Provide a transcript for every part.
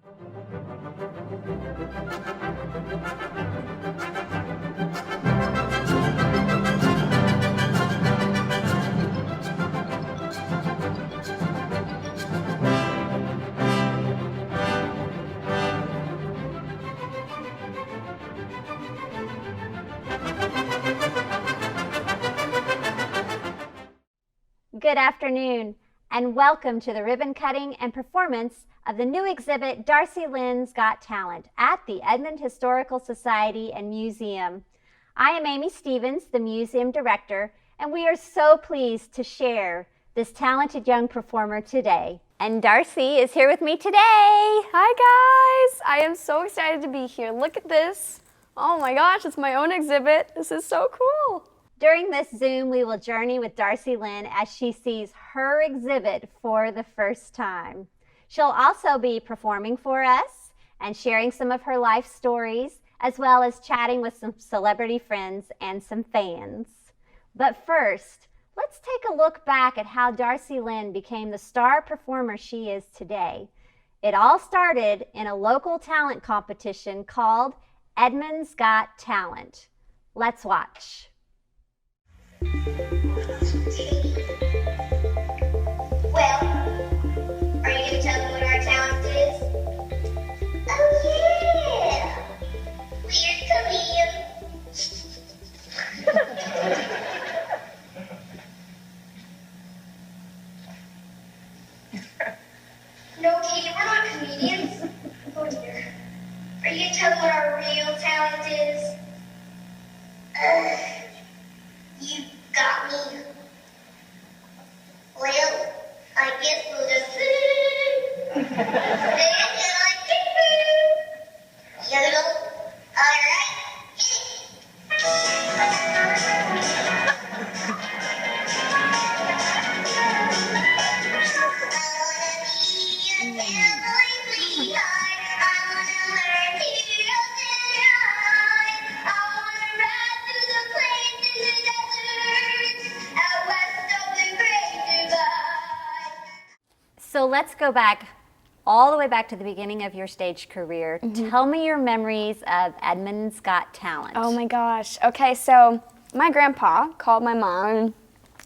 Good afternoon, and welcome to the ribbon cutting and performance of the new exhibit, Darci Lynne's Got Talent, at the Edmond Historical Society and Museum. I am Amy Stevens, the museum director, and we are so pleased to share this talented young performer today. And Darci is here with me today. Hi guys, I am so excited to be here. Look at this. Oh my gosh, it's my own exhibit. This is so cool. During this Zoom, we will journey with Darci Lynne as she sees her exhibit for the first time. She'll also be performing for us and sharing some of her life stories, as well as chatting with some celebrity friends and some fans. But first, let's take a look back at how Darci Lynne became the star performer she is today. It all started in a local talent competition called Edmond's Got Talent. Let's watch. Well, are you going to tell them what our talent is? Oh yeah! We're comedians. No, Katie, we're not comedians. Oh dear. Are you going to tell them what our real talent is? You got me. Well, I guess we'll just sing. And I can move. Yodel. All right. So let's go back all the way back to the beginning of your stage career. Tell me your memories of Edmond's Got Talent. Oh my gosh. Okay, so my grandpa called my mom and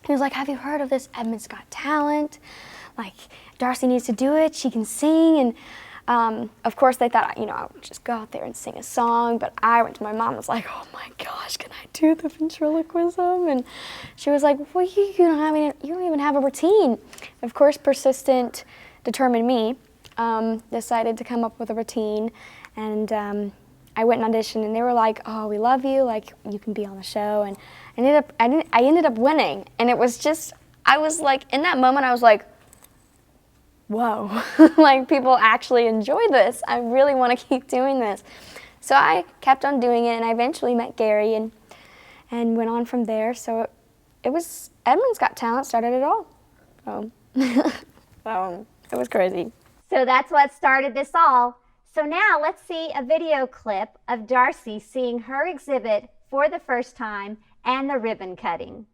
he was like, have you heard of this Edmond's Got Talent? Like, Darci needs to do it, she can sing. And of course they thought, I would just go out there and sing a song, but I went to my mom and was like, oh my gosh, can I do the ventriloquism? And she was like, well, you don't even have a routine. Of course, persistent, determined me decided to come up with a routine, and I went and auditioned, and they were like, oh, we love you, like, you can be on the show. And I ended up winning, and it was just, I was like, in that moment, I was like, whoa, like people actually enjoy this. I really want to keep doing this. So I kept on doing it, and I eventually met Gary and went on from there. So it was, Edmond's Got Talent started it all. So it was crazy. So that's what started this all. So now let's see a video clip of Darci seeing her exhibit for the first time and the ribbon cutting.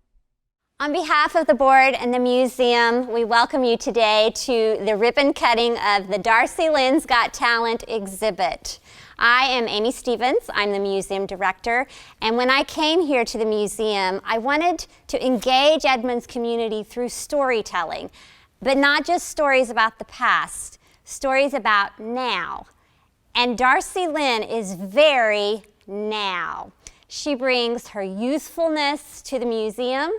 On behalf of the board and the museum, we welcome you today to the ribbon cutting of the Darci Lynne's Got Talent exhibit. I am Amy Stevens, I'm the museum director, and when I came here to the museum, I wanted to engage Edmond's community through storytelling, but not just stories about the past, stories about now. And Darci Lynne is very now. She brings her youthfulness to the museum,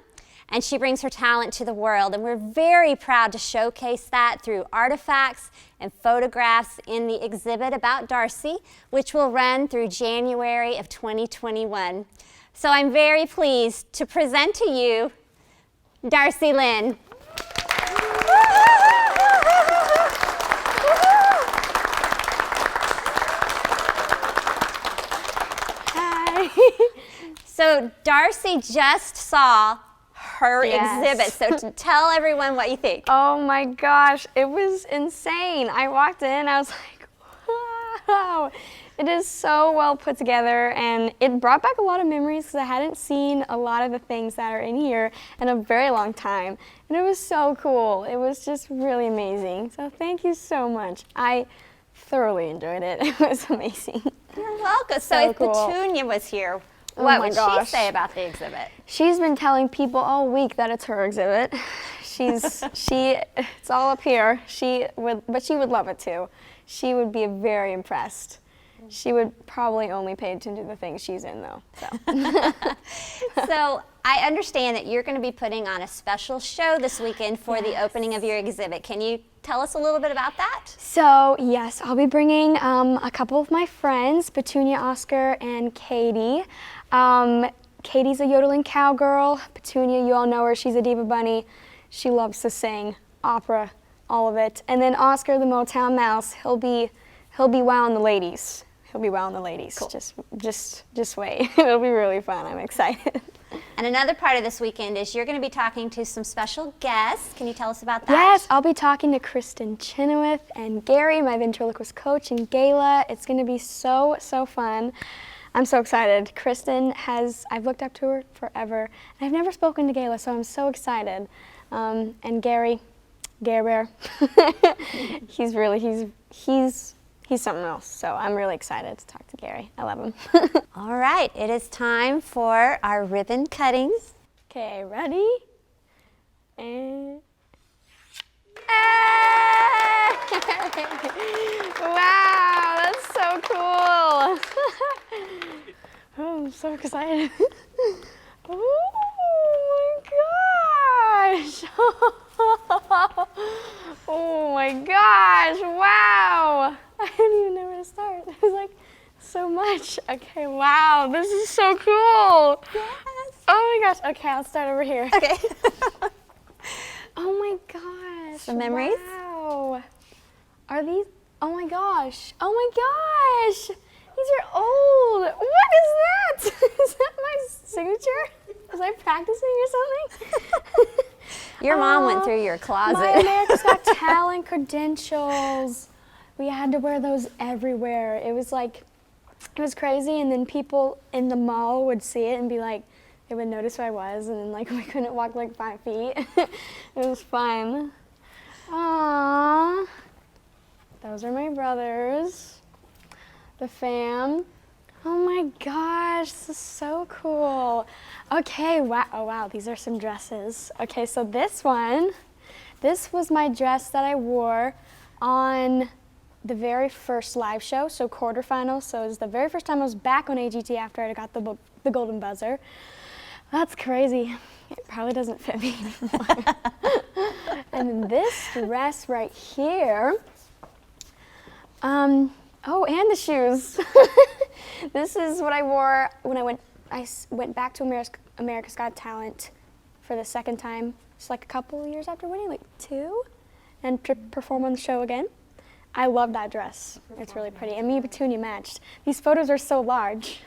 and she brings her talent to the world, and we're very proud to showcase that through artifacts and photographs in the exhibit about Darci, which will run through January of 2021. So I'm very pleased to present to you Darci Lynne. Hi. So Darci just saw her exhibit, so to tell everyone what you think. Oh my gosh, it was insane. I walked in, I was like, wow. It is so well put together, and it brought back a lot of memories because I hadn't seen a lot of the things that are in here in a very long time. And it was so cool. It was just really amazing. So thank you so much. I thoroughly enjoyed it. It was amazing. You're welcome. So So if cool. Petunia was here, Oh what my would gosh. she say about the exhibit? She's been telling people all week that it's her exhibit. It's all up here. But she would love it too. She would be very impressed. She would probably only pay attention to the things she's in though. So. So I understand that you're going to be putting on a special show this weekend for the opening of your exhibit. Can you tell us a little bit about that? So yes, I'll be bringing a couple of my friends, Petunia, Oscar, and Katie. Katie's a yodeling cowgirl. Petunia, you all know her, she's a diva bunny. She loves to sing, opera, all of it. And then Oscar, the Motown Mouse, he'll be wowing the ladies. He'll be wowing the ladies. Cool. Just wait. It'll be really fun. I'm excited. And another part of this weekend is you're going to be talking to some special guests. Can you tell us about that? Yes, I'll be talking to Kristen Chenoweth and Gary, my ventriloquist coach, and Gayla. It's going to be so fun. I'm so excited. I've looked up to her forever, and I've never spoken to Gayla, so I'm so excited. And Gary Bear, he's something else, so I'm really excited to talk to Gary. I love him. All right, it is time for our ribbon cuttings. Okay, ready? And... Wow, that's so cool. Oh, I'm so excited. Oh my gosh. Oh my gosh, wow. I didn't even know where to start. It was like so much. Okay, wow, this is so cool. Yes. Oh my gosh, okay, I'll start over here. Okay. Oh my gosh. Some memories? Wow. Are these, oh my gosh. Oh my gosh. These are old. What is that? Is that my signature? Was I practicing or something? Your mom went Oh, through your My closet. America's Got Talent credentials. We had to wear those everywhere. It was crazy, and then people in the mall would see it and be like, they would notice who I was, and then like we couldn't walk like 5 feet. It was fun. Aww. Those are my brothers. The fam. Oh my gosh, this is so cool. Okay, wow, oh wow, these are some dresses. Okay, so this was my dress that I wore on the very first live show, so quarterfinals. So it was the very first time I was back on AGT after I got the golden buzzer. That's crazy. It probably doesn't fit me anymore. And then this dress right here, oh, and the shoes. This is what I wore when I went back to America's Got Talent for the second time. It's like a couple of years after winning, like 2, and to perform on the show again. I love that dress. It's really pretty. And me and Petunia matched. These photos are so large.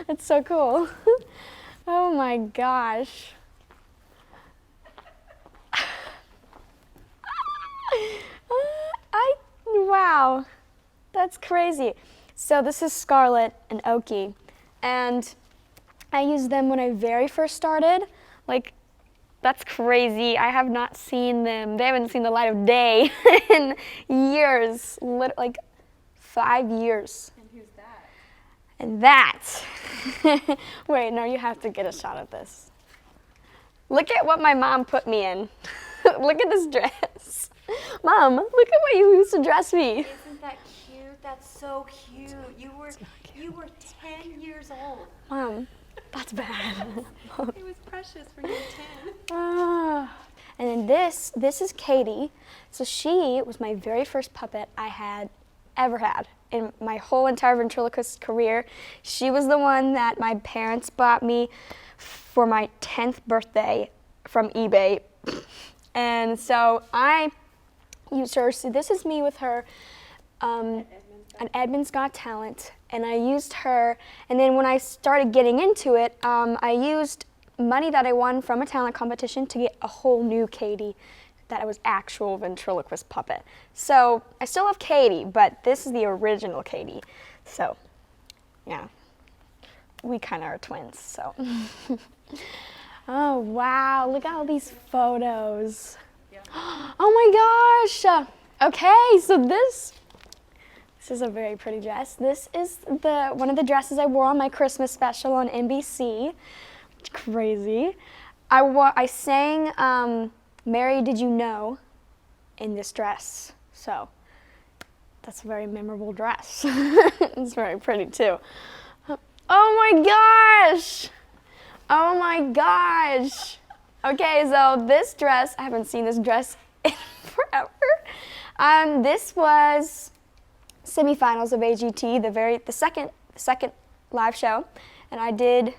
It's so cool. Oh my gosh. Wow, that's crazy. So this is Scarlett and Oki, and I used them when I very first started. Like, that's crazy. I have not seen them. They haven't seen the light of day in years, like 5 years. And who's that? And that, wait, no, you have to get a shot of this. Look at what my mom put me in. Look at this dress. Mom, look at what you used to dress me. Isn't that cute? That's so cute. You were 10 years old. Mom, that's bad. It was precious when you were 10. Ah. And then this is Katie. So she was my very first puppet I had ever had in my whole entire ventriloquist career. She was the one that my parents bought me for my 10th birthday from eBay. And so I used her. So this is me with her on Edmund's Got Talent. And I used her. And then when I started getting into it, I used money that I won from a talent competition to get a whole new Katie that was actual ventriloquist puppet. So I still have Katie, but this is the original Katie. So, yeah, we kind of are twins, so. Oh, wow, look at all these photos. Yeah. Oh my gosh. Okay, so This is a very pretty dress. This is one of the dresses I wore on my Christmas special on NBC. It's crazy. I sang Mary Did You Know in this dress. So that's a very memorable dress. It's very pretty too. Oh my gosh! Oh my gosh! Okay, so this dress, I haven't seen this dress in forever. This was semifinals of AGT, the second live show, and I did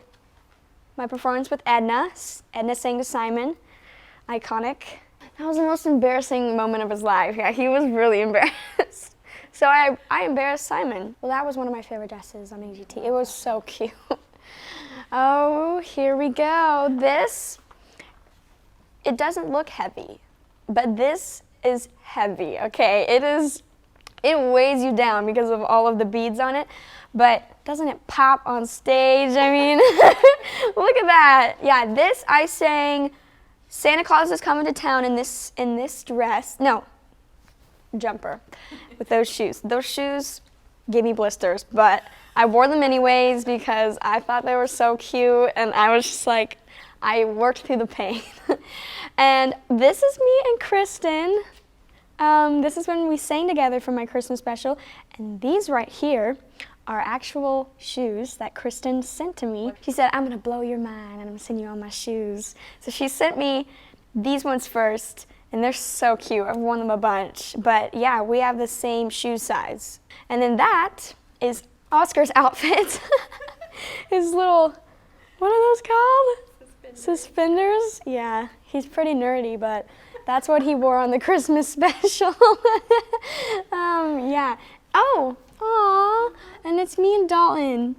my performance with Edna. Edna sang to Simon, iconic. That was the most embarrassing moment of his life. Yeah, he was really embarrassed. So I embarrassed Simon. Well, that was one of my favorite dresses on AGT. It was so cute. Oh, here we go. It doesn't look heavy, but this is heavy, okay? It weighs you down because of all of the beads on it, but doesn't it pop on stage? I mean, look at that. Yeah, this I sang Santa Claus is Coming to Town in this dress. No, jumper with those shoes. Those shoes gave me blisters, but I wore them anyways because I thought they were so cute, and I was just like, I worked through the pain. And this is me and Kristen. This is when we sang together for my Christmas special, and these right here are actual shoes that Kristen sent to me. She said, I'm gonna blow your mind and I'm gonna send you all my shoes. So she sent me these ones first, and they're so cute. I've worn them a bunch, but yeah, we have the same shoe size. And then that is Oscar's outfit. His little, what are those called? Suspenders? Yeah, he's pretty nerdy, but that's what he wore on the Christmas special. Yeah. Oh, aw, and it's me and Dalton.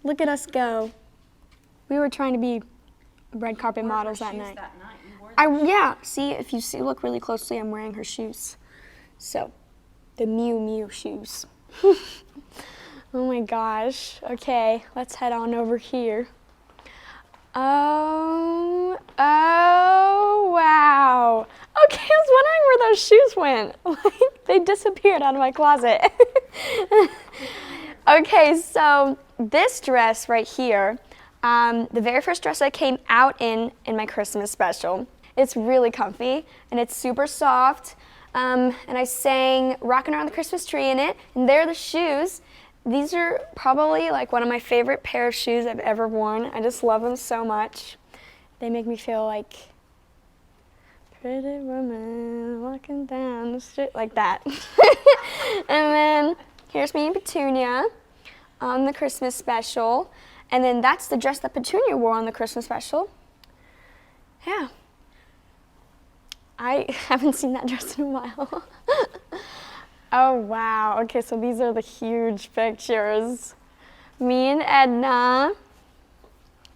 Look at us go. We were trying to be red carpet models that night. Yeah, see, if you look really closely, I'm wearing her shoes. So, the Miu Miu shoes. Oh my gosh. Okay, let's head on over here. Oh, wow. Okay, I was wondering where those shoes went. Like, they disappeared out of my closet. Okay, so this dress right here, the very first dress I came out in my Christmas special. It's really comfy, and it's super soft, and I sang Rockin' Around the Christmas Tree in it, and there are the shoes. These are probably like one of my favorite pair of shoes I've ever worn. I just love them so much. They make me feel like pretty woman walking down the street, like that. And then here's me and Petunia on the Christmas special. And then that's the dress that Petunia wore on the Christmas special. Yeah. I haven't seen that dress in a while. Oh, wow. Okay, so these are the huge pictures. Me and Edna.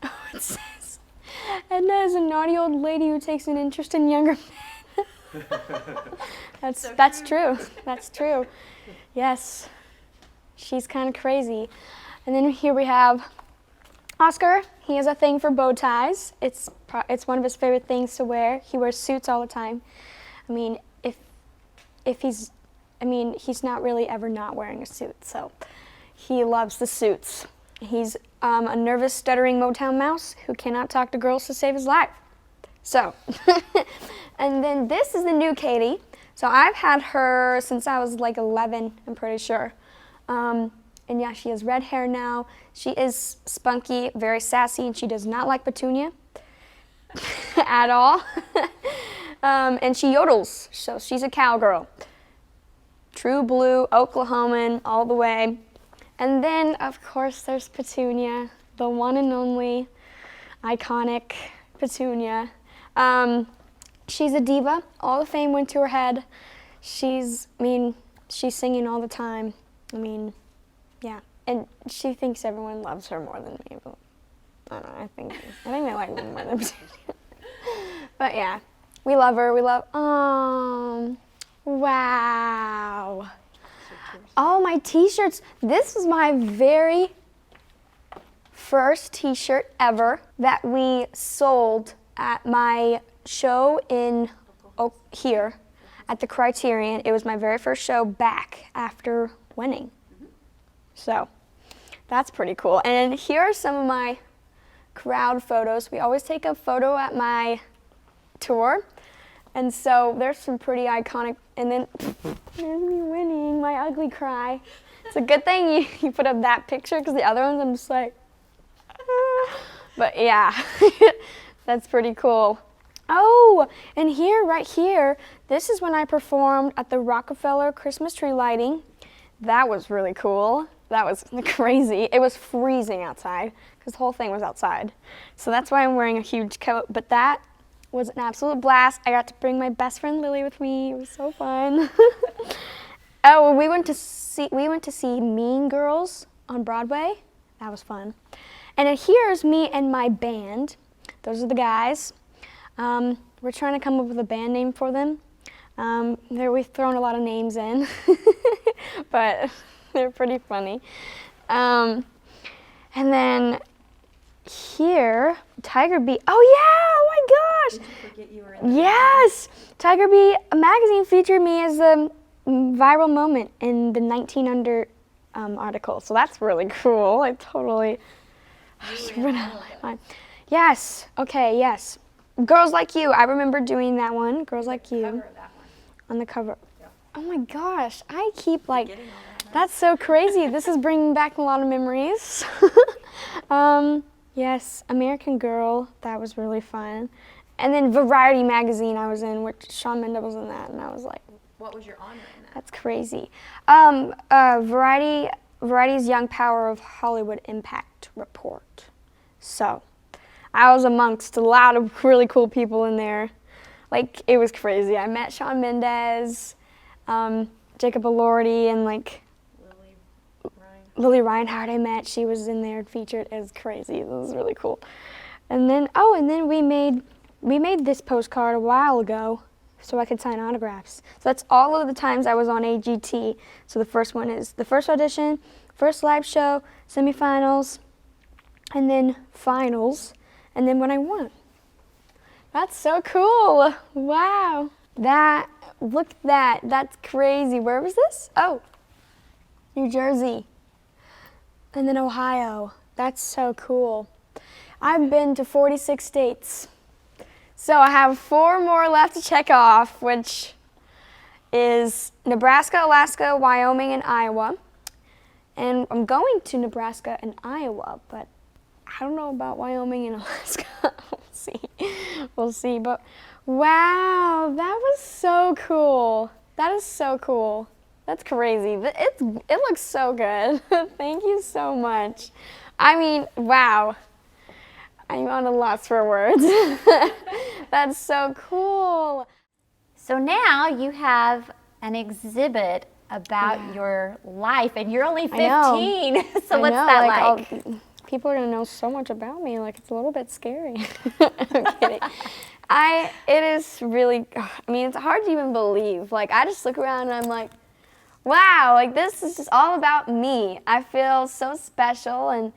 Oh, it says, Edna is a naughty old lady who takes an interest in younger men. That's true. That's true. Yes. She's kind of crazy. And then here we have Oscar. He has a thing for bow ties. It's one of his favorite things to wear. He wears suits all the time. I mean, he's not really ever not wearing a suit, so he loves the suits. He's a nervous, stuttering Motown mouse who cannot talk to girls to save his life. So, and then this is the new Katie. So I've had her since I was like 11, I'm pretty sure. And yeah, she has red hair now. She is spunky, very sassy, and she does not like Petunia at all. And she yodels, so she's a cowgirl. True blue, Oklahoman, all the way. And then, of course, there's Petunia, the one and only iconic Petunia. She's a diva. All the fame went to her head. She's singing all the time. I mean, yeah. And she thinks everyone loves her more than me. But I don't know, I think they like me more than Petunia. But yeah, we love her. Wow. Oh, my t-shirts. This was my very first t-shirt ever that we sold at my show here at the Criterion. It was my very first show back after winning. So that's pretty cool. And here are some of my crowd photos. We always take a photo at my tour. And so there's some pretty iconic, and then there's me winning, my ugly cry. It's a good thing you put up that picture, because the other ones I'm just like, but yeah, that's pretty cool. Oh, and here, right here, this is when I performed at the Rockefeller Christmas tree lighting. That was really cool. That was crazy. It was freezing outside, because the whole thing was outside. So that's why I'm wearing a huge coat, but that was an absolute blast. I got to bring my best friend Lily with me. It was so fun. Oh, we went to see Mean Girls on Broadway. That was fun. And then here's me and my band. Those are the guys. We're trying to come up with a band name for them. We've thrown a lot of names in, but they're pretty funny. And then here, Tiger Bee. Oh yeah! Oh my gosh! Did you forget you were in the Yes! Tiger Bee magazine featured me as a viral moment in the 19 Under article. So that's really cool. I totally just went out of my mind. Yes. Okay. Yes. Girls Like You. I remember doing that one. Girls Like You. cover of that one. On the cover. Yeah. Oh my gosh! I keep like. That's so crazy. This is bringing back a lot of memories. Yes, American Girl, that was really fun. And then Variety magazine I was in, which Shawn Mendes was in that, and I was like, What was your honor in that? that's crazy. Variety's Young Power of Hollywood Impact Report. So, I was amongst a lot of really cool people in there. Like, it was crazy. I met Shawn Mendes, Jacob Elordi, and like, Lily Reinhardt I met, she was in there featured. It was crazy. It was really cool. And then we made this postcard a while ago so I could sign autographs. So that's all of the times I was on AGT. So the first one is the first audition, first live show, semifinals, and then finals, and then when I won. That's so cool. Wow. Look at that. That's crazy. Where was this? Oh, New Jersey. And then Ohio. That's so cool. I've been to 46 states. So I have 4 more left to check off, which is Nebraska, Alaska, Wyoming, and Iowa. And I'm going to Nebraska and Iowa, but I don't know about Wyoming and Alaska. We'll see. But wow, that was so cool. That is so cool. That's crazy. It looks so good. Thank you so much. I mean, wow. I'm on a loss for words. That's so cool. So now you have an exhibit about your life, and you're only 15. So what's that like? People are gonna know so much about me. Like, it's a little bit scary. I'm kidding. It is really. I mean, it's hard to even believe. Like, I just look around and I'm like, wow. Like, this is just all about me. I feel so special and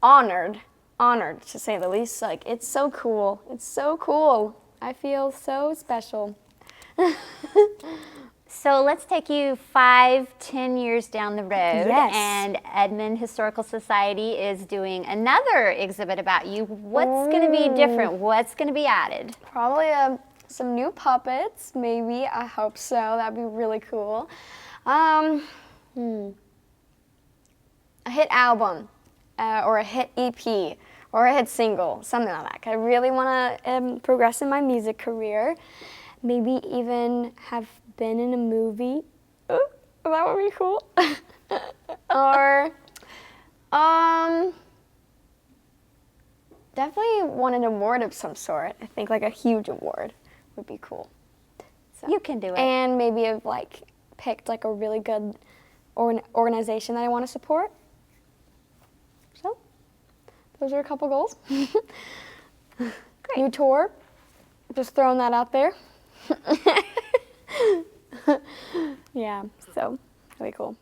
honored to say the least. Like, it's so cool. It's so cool. I feel so special. So let's take you 5-10 years down the road. Yes. And Edmond Historical Society is doing another exhibit about you. What's going to be different? What's going to be added? Probably some new puppets, maybe. I hope so. That'd be really cool. A hit album, or a hit EP, or a hit single, something like that. I really want to progress in my music career. Maybe even have been in a movie. Ooh, that would be cool. Or definitely want an award of some sort. I think like a huge award would be cool. So, You can do it. and maybe have like picked like a really good organization that I want to support. So those are a couple goals. Great. New tour. Just throwing that out there. Yeah, so really cool.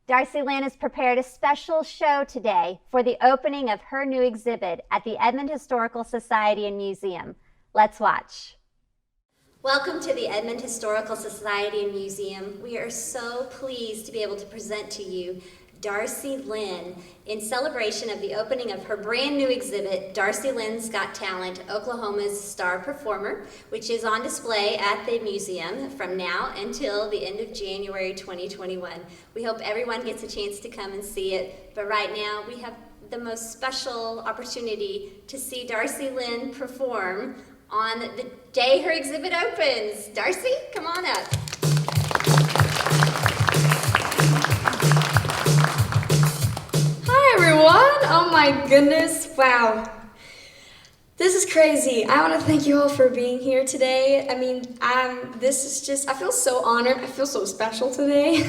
Darci Lynne has prepared a special show today for the opening of her new exhibit at the Edmond Historical Society and Museum. Let's watch. Welcome to the Edmond Historical Society and Museum. We are so pleased to be able to present to you Darci Lynne in celebration of the opening of her brand new exhibit, Darci Lynne's Got Talent, Oklahoma's Star Performer, which is on display at the museum from now until the end of January 2021. We hope everyone gets a chance to come and see it, but right now we have the most special opportunity to see Darci Lynne perform on the day her exhibit opens. Darci, come on up. Hi everyone! Oh my goodness, wow. This is crazy. I want to thank you all for being here today. I mean, this is just, I feel so honored. I feel so special today.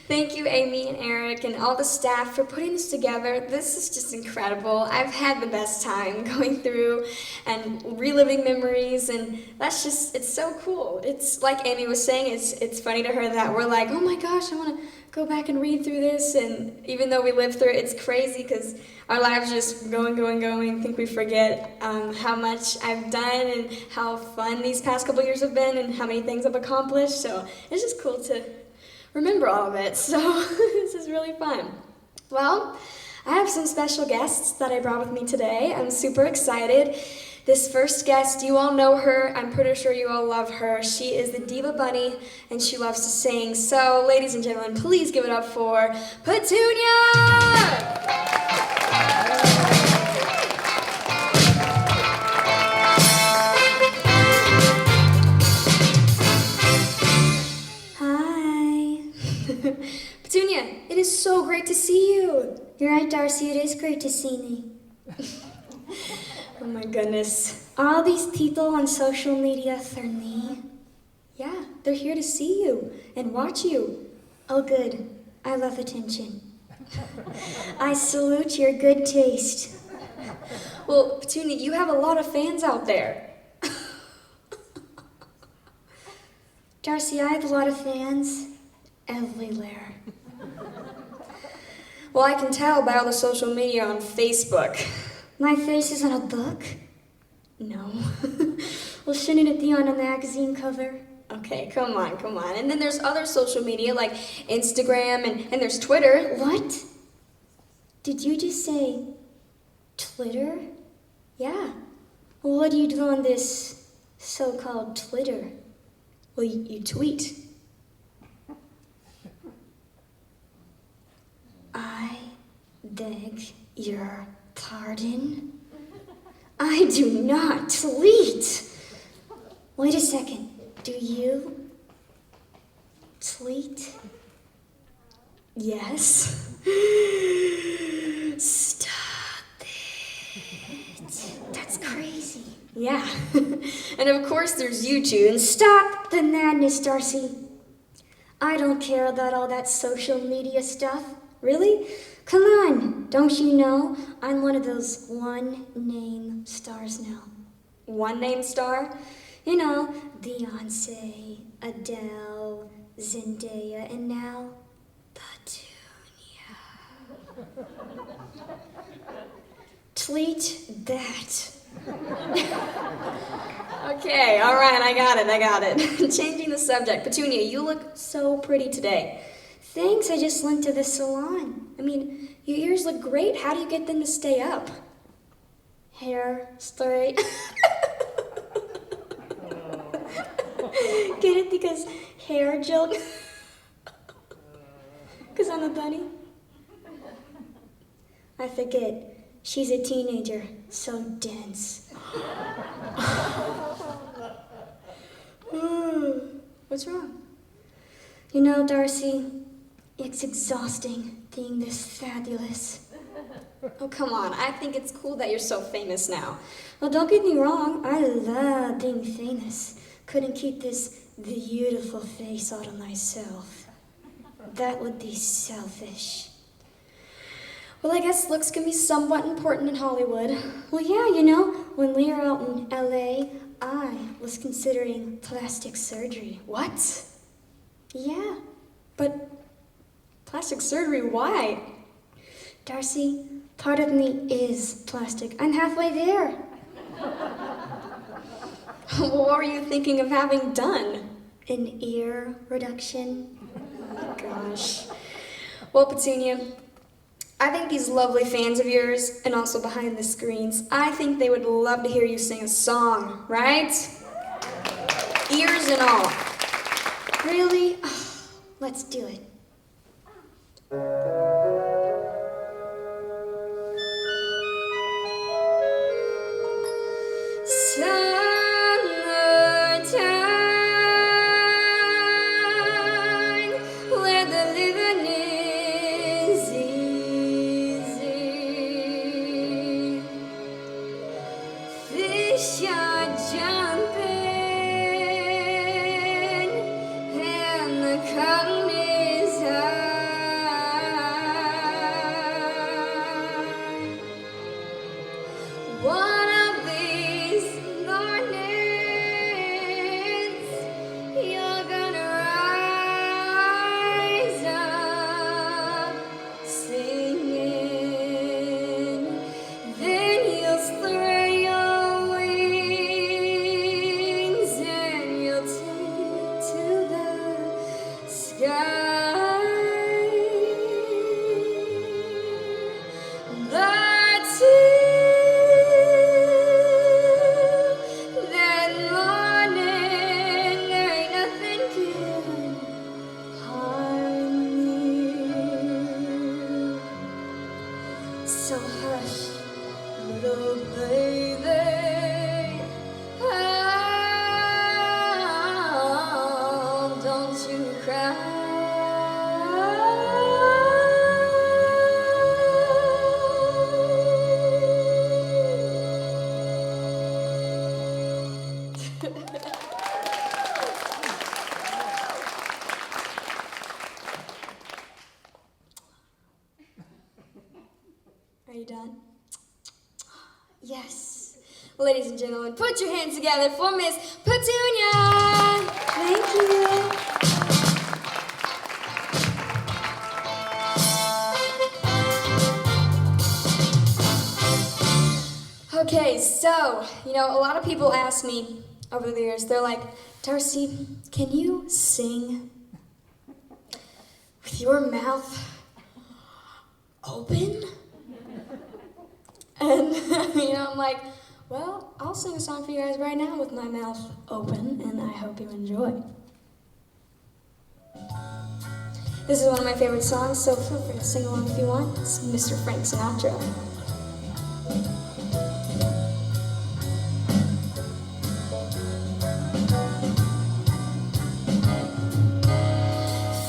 Thank you, Amy and Eric and all the staff for putting this together. This is just incredible. I've had the best time going through and reliving memories, and that's just, it's so cool. It's like Amy was saying, it's funny to her that we're like, oh my gosh, I want to go back and read through this, and even though we lived through it, it's crazy because our lives just going. I think we forget how much I've done and how fun these past couple years have been and how many things I've accomplished, so it's just cool to remember all of it, so this is really fun. Well, I have some special guests that I brought with me today. I'm super excited. This first guest, you all know her. I'm pretty sure you all love her. She is the Diva Bunny, and she loves to sing. So, ladies and gentlemen, please give it up for Petunia! Petunia, it is so great to see you. You're right, Darci, it is great to see me. Oh my goodness. All these people on social media for me. Yeah, they're here to see you and watch you. Oh good, I love attention. I salute your good taste. Well, Petunia, you have a lot of fans out there. Darci, I have a lot of fans everywhere. Well, I can tell by all the social media on Facebook. My face is on a book? No. Well, shouldn't it be on a magazine cover? Okay, come on. And then there's other social media like Instagram and there's Twitter. What? Did you just say Twitter? Yeah. Well, what do you do on this so-called Twitter? Well, you tweet. I beg your pardon? I do not tweet. Wait a second. Do you tweet? Yes. Stop it. That's crazy. Yeah. And of course there's YouTube. And Stop the madness, Darci. I don't care about all that social media stuff. Really? Come on. Don't you know I'm one of those one-name stars now? one-name star. You know, Beyonce, Adele, Zendaya, and now Petunia. Tweet that. Okay, all right, I got it. Changing the subject. Petunia, you look so pretty today. Thanks, I just went to the salon. I mean, your ears look great. How do you get them to stay up? Hair straight. Get it? Because hair joke? Because I'm a bunny? I forget. She's a teenager, so dense. What's wrong? You know, Darci, it's exhausting being this fabulous. Oh, come on. I think it's cool that you're so famous now. Well, don't get me wrong. I love being famous. Couldn't keep this beautiful face all to myself. That would be selfish. Well, I guess looks can be somewhat important in Hollywood. Well, yeah, you know, when we were out in LA, I was considering plastic surgery. What? Yeah. But plastic surgery, why? Darci, part of me is plastic. I'm halfway there. Well, what were you thinking of having done? An ear reduction. Oh, gosh. Well, Petunia, I think these lovely fans of yours, and also behind the screens, I think they would love to hear you sing a song, right? Ears and all. Really? Let's do it. Summertime, where the living is easy. Fish are jumping, and the cotton is high. One of these mornings, you're gonna rise up singing. Then you'll spread your wings and you'll take to the sky. But till that morning, there ain't nothing can harm you. So hush, little baby. Oh, don't you cry. Are you done? Yes. Ladies and gentlemen, put your hands together for Miss Petunia. Thank you. Okay, so, a lot of people ask me over the years, they're like, Darci, can you sing with your mouth open? And, I'm like, well, I'll sing a song for you guys right now with my mouth open, and I hope you enjoy. This is one of my favorite songs, so feel free to sing along if you want. It's Mr. Frank Sinatra.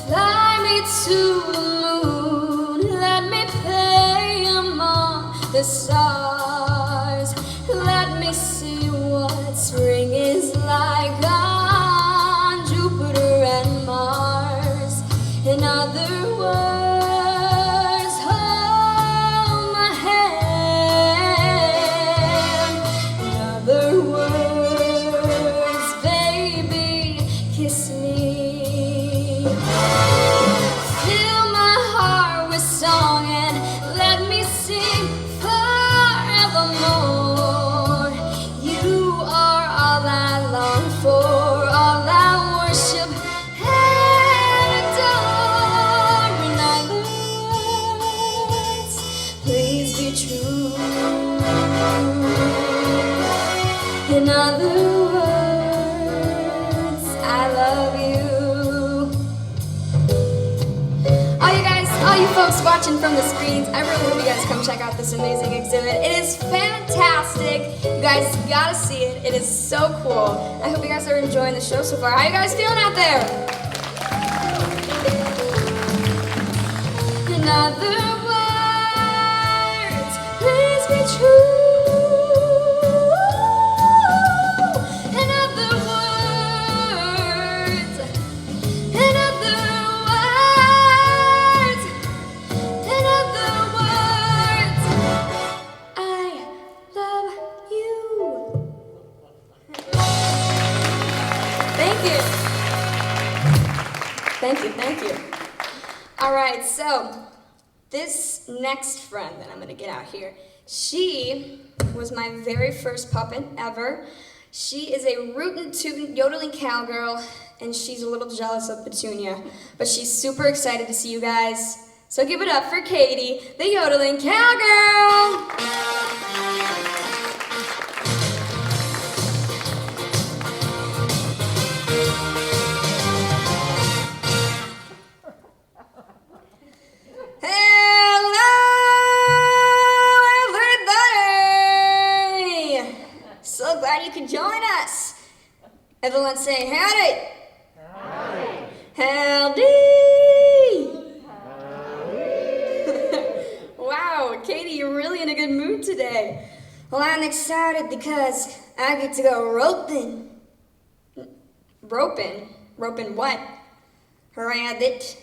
Fly me to the moon, let me play among the stars. Let me see what spring is like on Jupiter and Mars. In other words, hold my hand. In other words, baby, kiss me. Fill my heart with song and let me sing forevermore. You are all I long for, all I worship and adore. In other words, please be true. In other words, I love you. All you folks watching from the screens, I really hope you guys come check out this amazing exhibit. It is fantastic. You guys gotta see it. It is so cool. I hope you guys are enjoying the show so far. How you guys feeling out there? In other words, please be true. In other words, in other words, in other words, I love you. Thank you. Thank you, thank you. All right, so this next friend that I'm gonna get out here, she was my very first puppet ever. She is a rootin' tootin' yodeling cowgirl, and she's a little jealous of Petunia, but she's super excited to see you guys. So give it up for Katie, the yodeling cowgirl! So glad you could join us. Everyone say howdy. Howdy. Howdy. Wow, Katie, you're really in a good mood today. Well, I'm excited because I get to go roping. Roping? Roping what? Rabbit.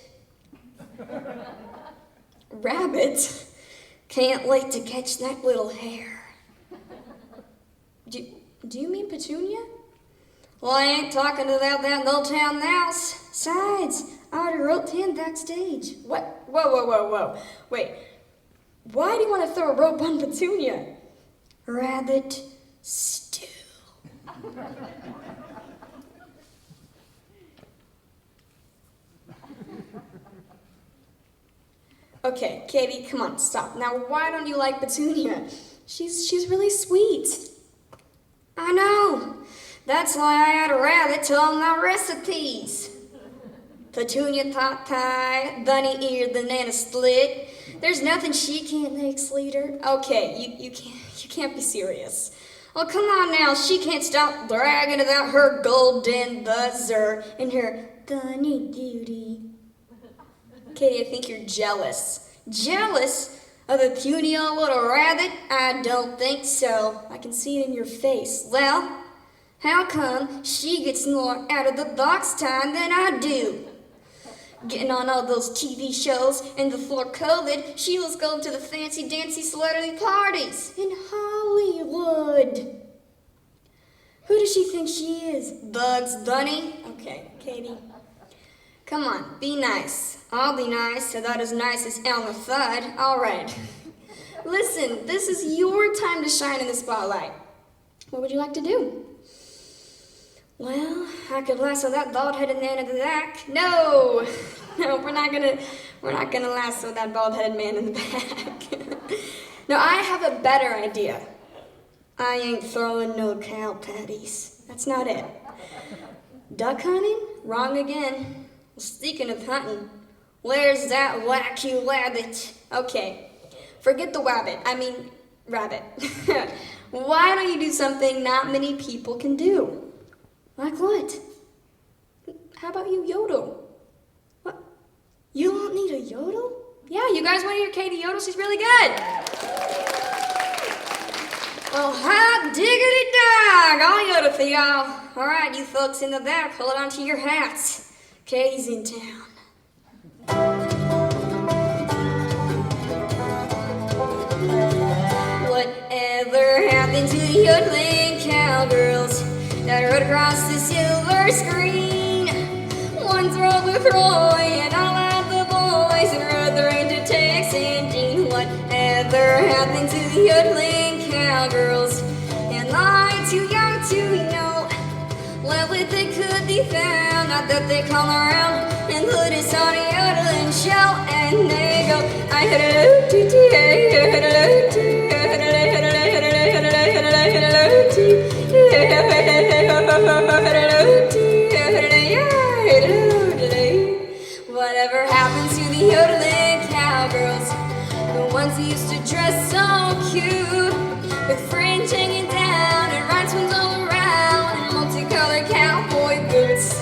Rabbit? Can't wait to catch that little hare. Do you mean Petunia? Well, I ain't talking about that old town mouse. Besides, I already roped him backstage. What? Whoa. Wait, why do you want to throw a rope on Petunia? Rabbit stew. Okay, Katie, come on, stop. Now, why don't you like Petunia? She's really sweet. I know. That's why I had a rabbit to all my recipes. Petunia pot pie, bunny ear, banana split. There's nothing she can't make, sweeter. Okay, you can't be serious. Oh, come on now. She can't stop bragging about her golden buzzer and her bunny beauty. Katie, I think you're jealous. Jealous of a puny old little rabbit? I don't think so. I can see it in your face. Well, how come she gets more out of the box time than I do? Getting on all those TV shows, and before COVID, she was going to the fancy dancy celebrity parties in Hollywood. Who does she think she is? Bugs Bunny? Okay, Katie. Come on, be nice. I'll be nice, about as nice as Elmer Fudd. All right. Listen, this is your time to shine in the spotlight. What would you like to do? Well, I could lasso that bald-headed man in the back. No, we're not gonna lasso that bald-headed man in the back. No, I have a better idea. I ain't throwing no cow patties. That's not it. Duck hunting? Wrong again. Speaking of hunting, where's that wacky rabbit? Okay, forget the rabbit. Why don't you do something not many people can do? Like what? How about you yodel? What? You don't need a yodel? Yeah, you guys want to hear Katie yodel? She's really good. Well, hot diggity dog! I'll yodel for y'all. All right, you folks in the back, hold on to your hats. Katie's in town. Whatever happened to the yodeling cowgirls that rode across the silver screen? One's rolled with Roy and all of the boys, and rode the rain to Tex and Jean. Whatever happened to the yodeling cowgirls? And I, too young to know, well, if they could be found, not that they come around and put us on a yodeling show, and they go, I had a loo-tee-tee, I had a loo-tee, I had a whatever happened to the yodeling cowgirls? The ones who used to dress so cute, with fringe hanging down and rhinestones all around and multicolored cowboy boots.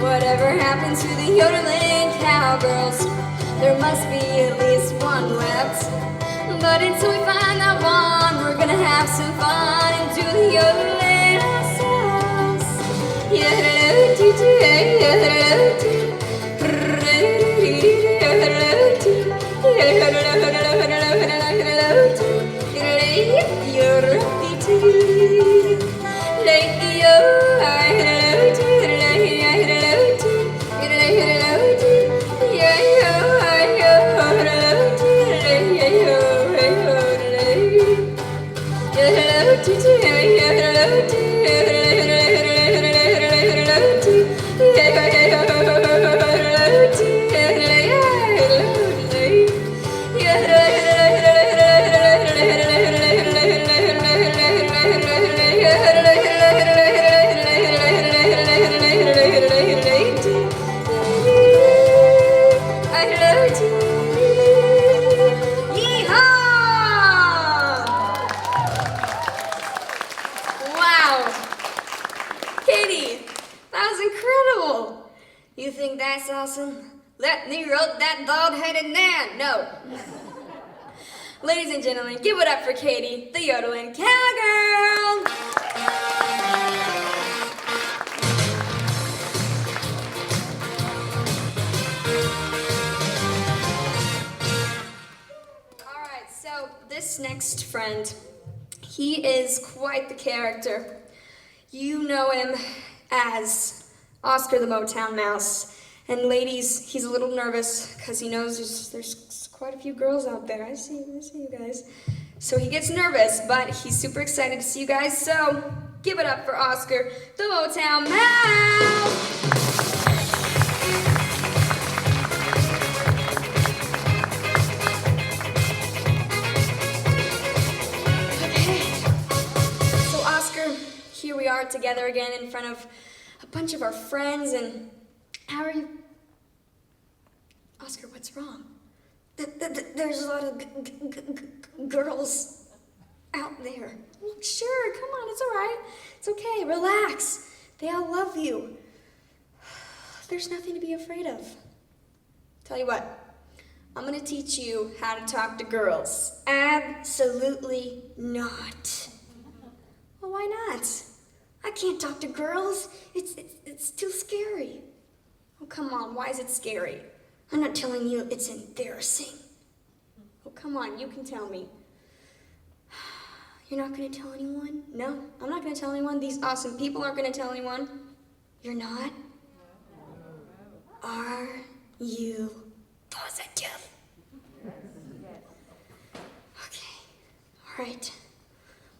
Whatever happened to the yodeling cowgirls? There must be at least one left. But until we find that one, we're gonna have some fun and do the yodeling ourselves. Katie! That was incredible! You think that's awesome? Let me wrote that bald-headed man! No. Ladies and gentlemen, give it up for Katie, the yodeling cowgirl! Alright, so this next friend, he is quite the character. You know him as Oscar the Motown Mouse. And ladies, he's a little nervous because he knows there's quite a few girls out there. I see you guys. So he gets nervous, but he's super excited to see you guys. So give it up for Oscar the Motown Mouse! Here we are together again in front of a bunch of our friends, and how are you? Oscar, what's wrong? There's a lot of girls out there. Sure, come on, it's all right. It's okay, relax. They all love you. There's nothing to be afraid of. Tell you what, I'm gonna teach you how to talk to girls. Absolutely not. Well, why not? I can't talk to girls. It's too scary. Oh, come on, why is it scary? I'm not telling you, it's embarrassing. Oh, come on, you can tell me. You're not gonna tell anyone? No, I'm not gonna tell anyone. These awesome people aren't gonna tell anyone. You're not? Are you positive? Okay, all right.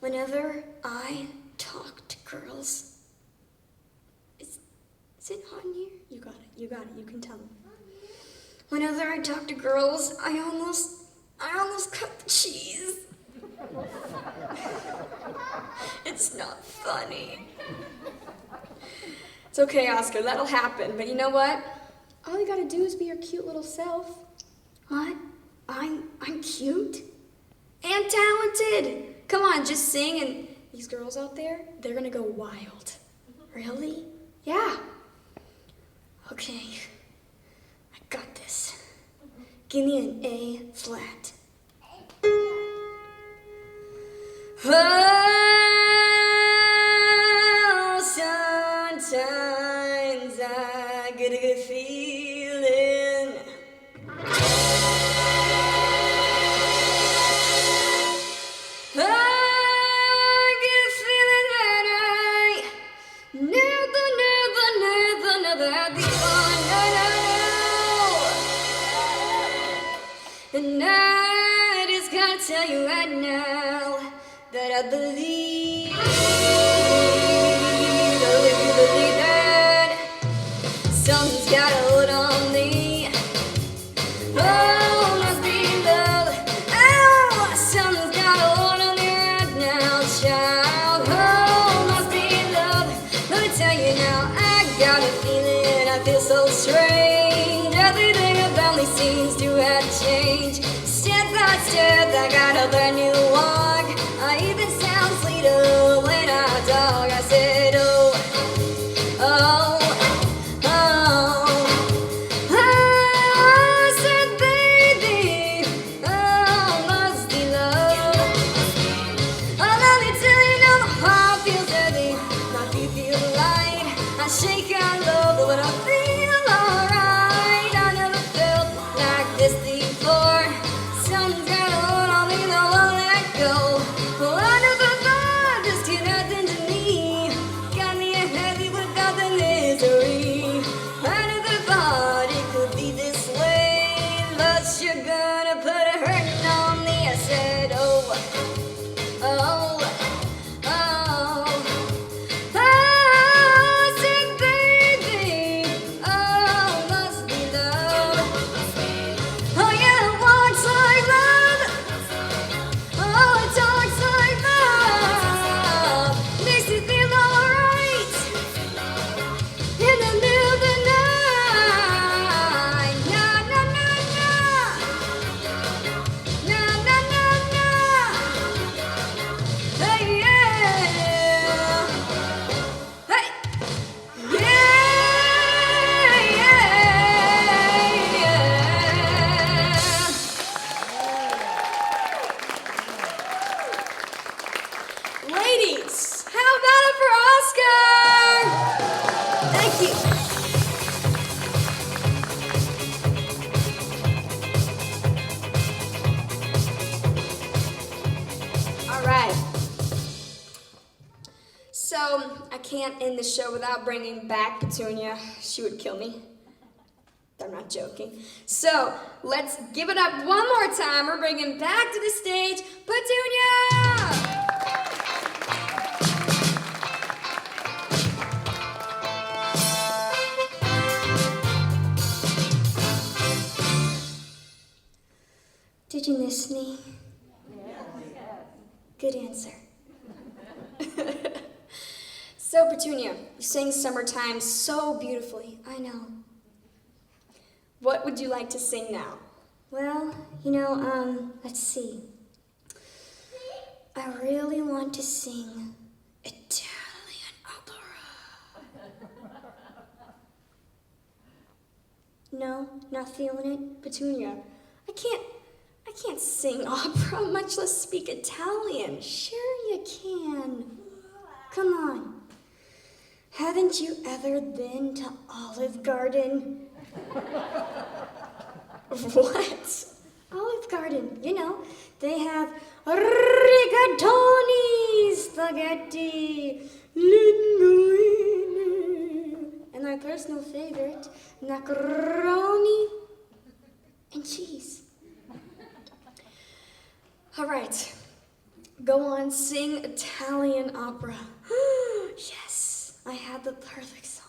Whenever I talk to girls, is it hot in here? You got it, you can tell them. Whenever I talk to girls, I almost cut the cheese. It's not funny. It's okay, Oscar, that'll happen, but you know what? All you gotta do is be your cute little self. What? I'm cute? And talented! Come on, just sing, and these girls out there, they're gonna go wild. Really? Yeah. Okay, I got this. Give me an A flat. Oh, sometimes I get a good feeling. I get a feeling that I never had before. No. And I just gotta tell you right now that I believe that something's got a hold on me. Oh, must be love. Oh, something's got a hold on me right now, child. Oh, must be love. Let me tell you now, I got a feeling, I feel so strange. Everything about me seems to have changed. Step by step, I got a brand new walk. I even sound sweeter when I talk. I said, oh, oh, oh. I said, baby, oh, must be love. Oh, let me tell you now, my heart feels heavy, my feet feel light. I shake and love, but I feel alright. I never felt like this before. Something's got a hold on me, no one let go. Well, I never thought this could happen to me. Got me a heavy without the misery. I never thought it could be this way, but you're gonna put a hurting on me. I said, oh, oh, oh. I said, baby, oh, Thank you. All right. So, I can't end the show without bringing back Petunia. She would kill me. I'm not joking. So, let's give it up one more time. We're bringing back to the stage Petunia! Did you miss me? Good answer. So, Petunia, you sang Summertime so beautifully. I know. What would you like to sing now? Well, let's see. I really want to sing Italian opera. No, not feeling it? Petunia, I can't sing opera, much less speak Italian. Sure you can. Come on. Haven't you ever been to Olive Garden? What? Olive Garden, they have rigatoni, spaghetti, linguine, and my personal favorite, macaroni and cheese. All right, go on, sing Italian opera. Yes, I had the perfect song.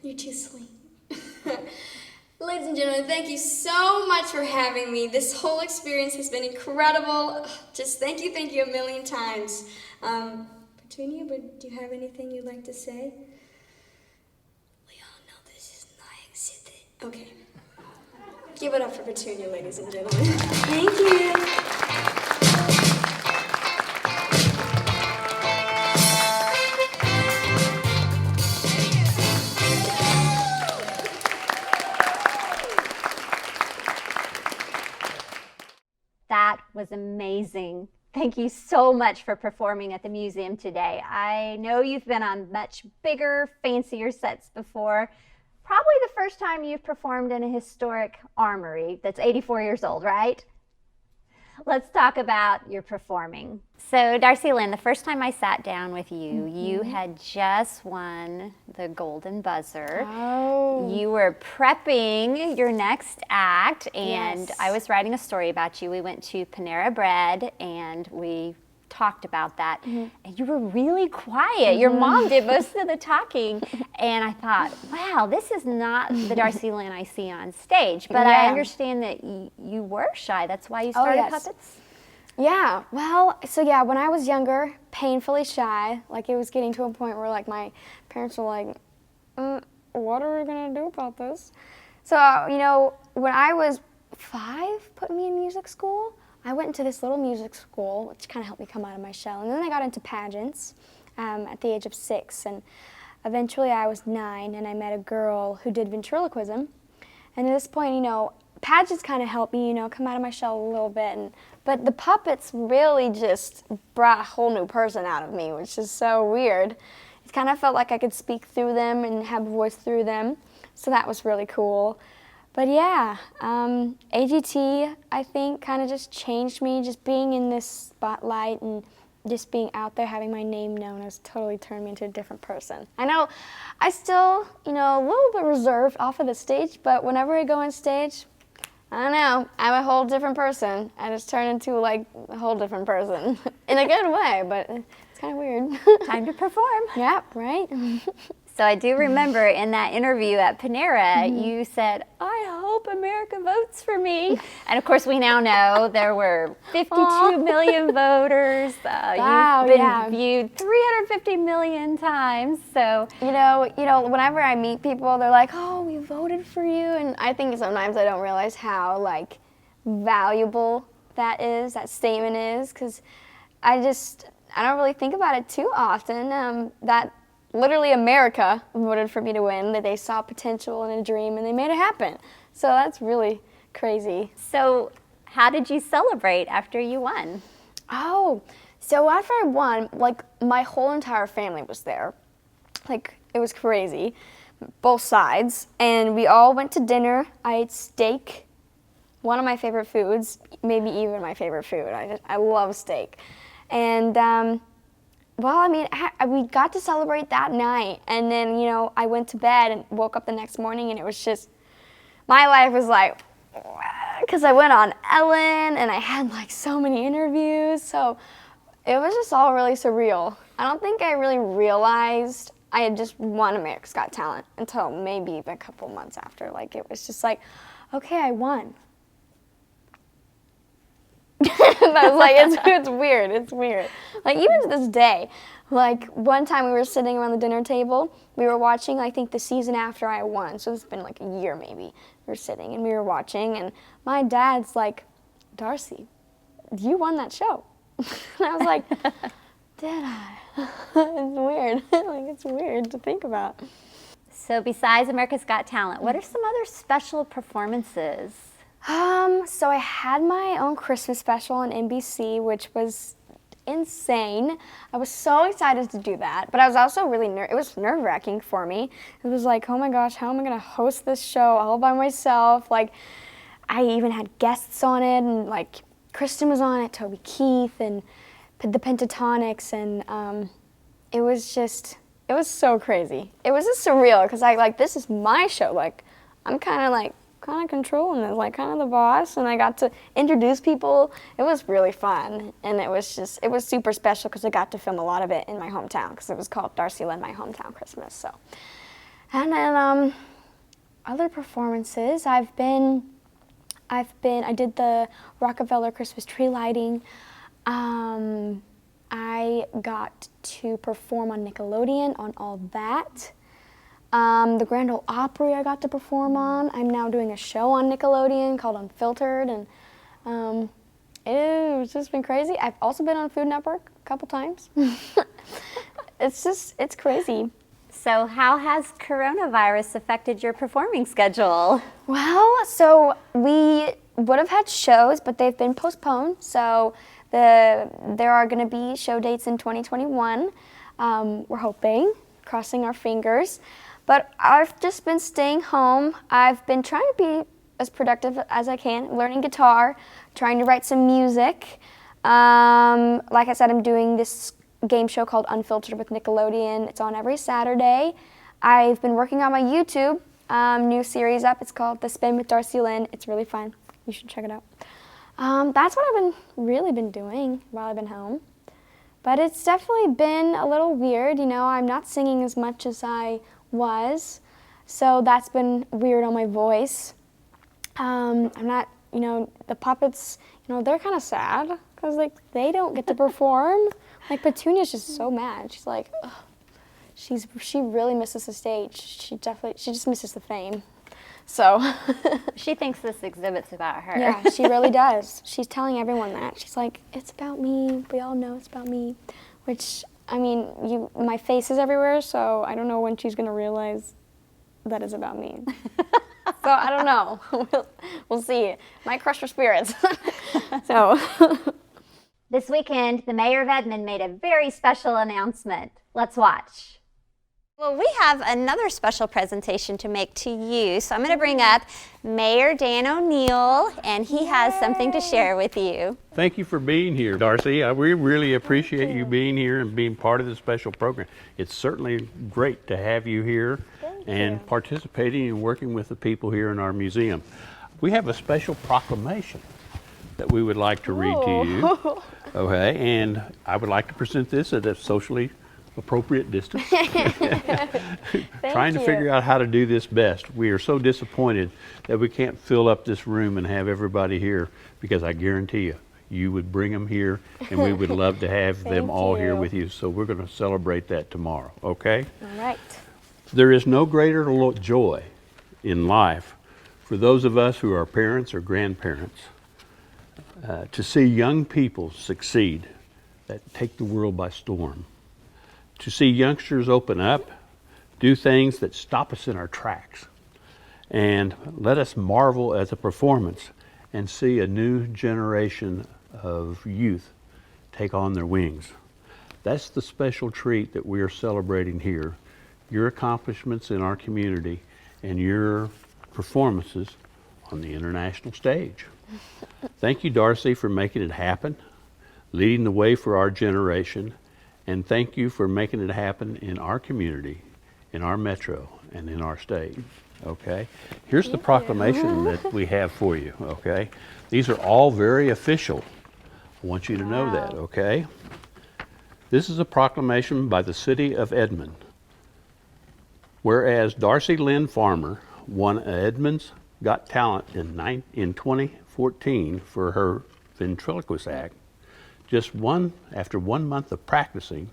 You're too sweet. Ladies and gentlemen, thank you so much for having me. This whole experience has been incredible. Just thank you a million times. Petunia, but do you have anything you'd like to say? We all know this is my exhibit. Okay. Give it up for Petunia, ladies and gentlemen. Thank you. That was amazing. Thank you so much for performing at the museum today. I know you've been on much bigger, fancier sets before. Probably the first time you've performed in a historic armory that's 84 years old, right? Let's talk about your performing. So, Darci Lynne, the first time I sat down with you, you had just won the Golden Buzzer. Oh. You were prepping your next act, and Yes. I was writing a story about you. We went to Panera Bread, and we talked about that, and you were really quiet. Your mom did most of the talking, and I thought, wow, this is not the Darci Lynne I see on stage, but I Yeah. understand that you were shy. That's why you started yes. puppets? Yeah, well, so yeah, when I was younger, painfully shy, like it was getting to a point where like my parents were like, what are we gonna do about this? So, you know, when I was 5, put me in music school, I went into this little music school, which kind of helped me come out of my shell. And then I got into pageants at the age of 6. And eventually I was 9, and I met a girl who did ventriloquism. And at this point, you know, pageants kind of helped me, you know, come out of my shell a little bit. But the puppets really just brought a whole new person out of me, which is so weird. It kind of felt like I could speak through them and have a voice through them. So that was really cool. But yeah, AGT, I think, kind of just changed me. Just being in this spotlight and just being out there, having my name known, has totally turned me into a different person. I know I still, you know, a little bit reserved off of the stage, but whenever I go on stage, I don't know, I'm a whole different person. I just turn into like a whole different person in a good way, but it's kind of weird. Time to perform. Yeah, right? So I do remember in that interview at Panera, you said, I hope America votes for me. And of course, we now know there were 52 million voters. Wow, you've been yeah. viewed 350 million times. So You know, whenever I meet people, they're like, "Oh, we voted for you," and I think sometimes I don't realize how like valuable that statement is, because I don't really think about it too often. That literally America voted for me to win, that they saw potential in a dream and they made it happen. So that's really crazy. So how did you celebrate after you won? Oh, so after I won, like my whole entire family was there. Like it was crazy, both sides. And we all went to dinner. I ate steak, one of my favorite foods, maybe even my favorite food. I love steak. And well, I mean, we got to celebrate that night, and then, you know, I went to bed and woke up the next morning, and it was just, my life was like, because I went on Ellen, and I had like so many interviews, so it was just all really surreal. I don't think I really realized I had just won America's Got Talent until maybe even a couple months after. Like, it was just like, okay, I won. I was like, it's weird, it's weird. Like, even to this day, like, one time we were sitting around the dinner table, we were watching, I think, the season after I won, so it's been like a year maybe. We were sitting and we were watching, and my dad's like, Darci, you won that show. And I was like, did I? It's weird. Like, it's weird to think about. So besides America's Got Talent, what are some other special performances? So I had my own Christmas special on NBC, which was insane. I was so excited to do that, but I was also really it was nerve-wracking for me. It was like, oh my gosh, how am I gonna host this show all by myself? Like, I even had guests on it, and like Kristen was on it, Toby Keith, and the Pentatonics, and it was so crazy. It was just surreal, because this is my show. Like, I'm kind of controlling it, like kind of the boss, and I got to introduce people. It was really fun, and it was super special because I got to film a lot of it in my hometown, because it was called Darci Lynne, My Hometown Christmas. So, and then other performances, I did the Rockefeller Christmas tree lighting. I got to perform on Nickelodeon on All That. The Grand Ole Opry I got to perform on. I'm now doing a show on Nickelodeon called Unfiltered, and it's just been crazy. I've also been on Food Network a couple times. It's crazy. So how has coronavirus affected your performing schedule? Well, so we would have had shows, but they've been postponed. So there are going to be show dates in 2021. We're hoping, crossing our fingers. But I've just been staying home. I've been trying to be as productive as I can, learning guitar, trying to write some music. Like I said, I'm doing this game show called Unfiltered with Nickelodeon. It's on every Saturday. I've been working on my YouTube, new series up. It's called The Spin with Darci Lynne. It's really fun. You should check it out. That's what I've really been doing while I've been home. But it's definitely been a little weird, you know. I'm not singing as much as I was, so that's been weird on my voice. I'm not, you know, the puppets, you know, they're kind of sad because, like, they don't get to perform. Like, Petunia's just so mad. She's like, ugh. She really misses the stage. She just misses the fame. So. She thinks this exhibit's about her. Yeah, she really does. She's telling everyone that. She's like, it's about me. We all know it's about me. Which, I mean, my face is everywhere, so I don't know when she's going to realize that it's about me. So I don't know. We'll see. Might crush her spirits. So. This weekend, the mayor of Edmond made a very special announcement. Let's watch. Well, we have another special presentation to make to you, so I'm going to bring up Mayor Dan O'Neill, and he has something to share with you. Thank you for being here, Darcy. We really appreciate you being here and being part of this special program. It's certainly great to have you here and participating and working with the people here in our museum. We have a special proclamation that we would like to read to you. Okay, and I would like to present this at a socially appropriate distance. Trying to figure out how to do this best. We are so disappointed that we can't fill up this room and have everybody here, because I guarantee you, you would bring them here, and we would love to have them all here with you. So we're going to celebrate that tomorrow, okay? All right. There is no greater joy in life for those of us who are parents or grandparents to see young people succeed that take the world by storm. To see youngsters open up, do things that stop us in our tracks, and let us marvel at the performance and see a new generation of youth take on their wings. That's the special treat that we are celebrating here. Your accomplishments in our community and your performances on the international stage. Thank you, Darcy, for making it happen, leading the way for our generation. And thank you for making it happen in our community, in our metro, and in our state, okay? Here's the proclamation that we have for you, okay? These are all very official. I want you to know that, okay? This is a proclamation by the city of Edmond. Whereas Darci Lynne Farmer won Edmond's Got Talent in 2014 for her ventriloquist act, after 1 month of practicing,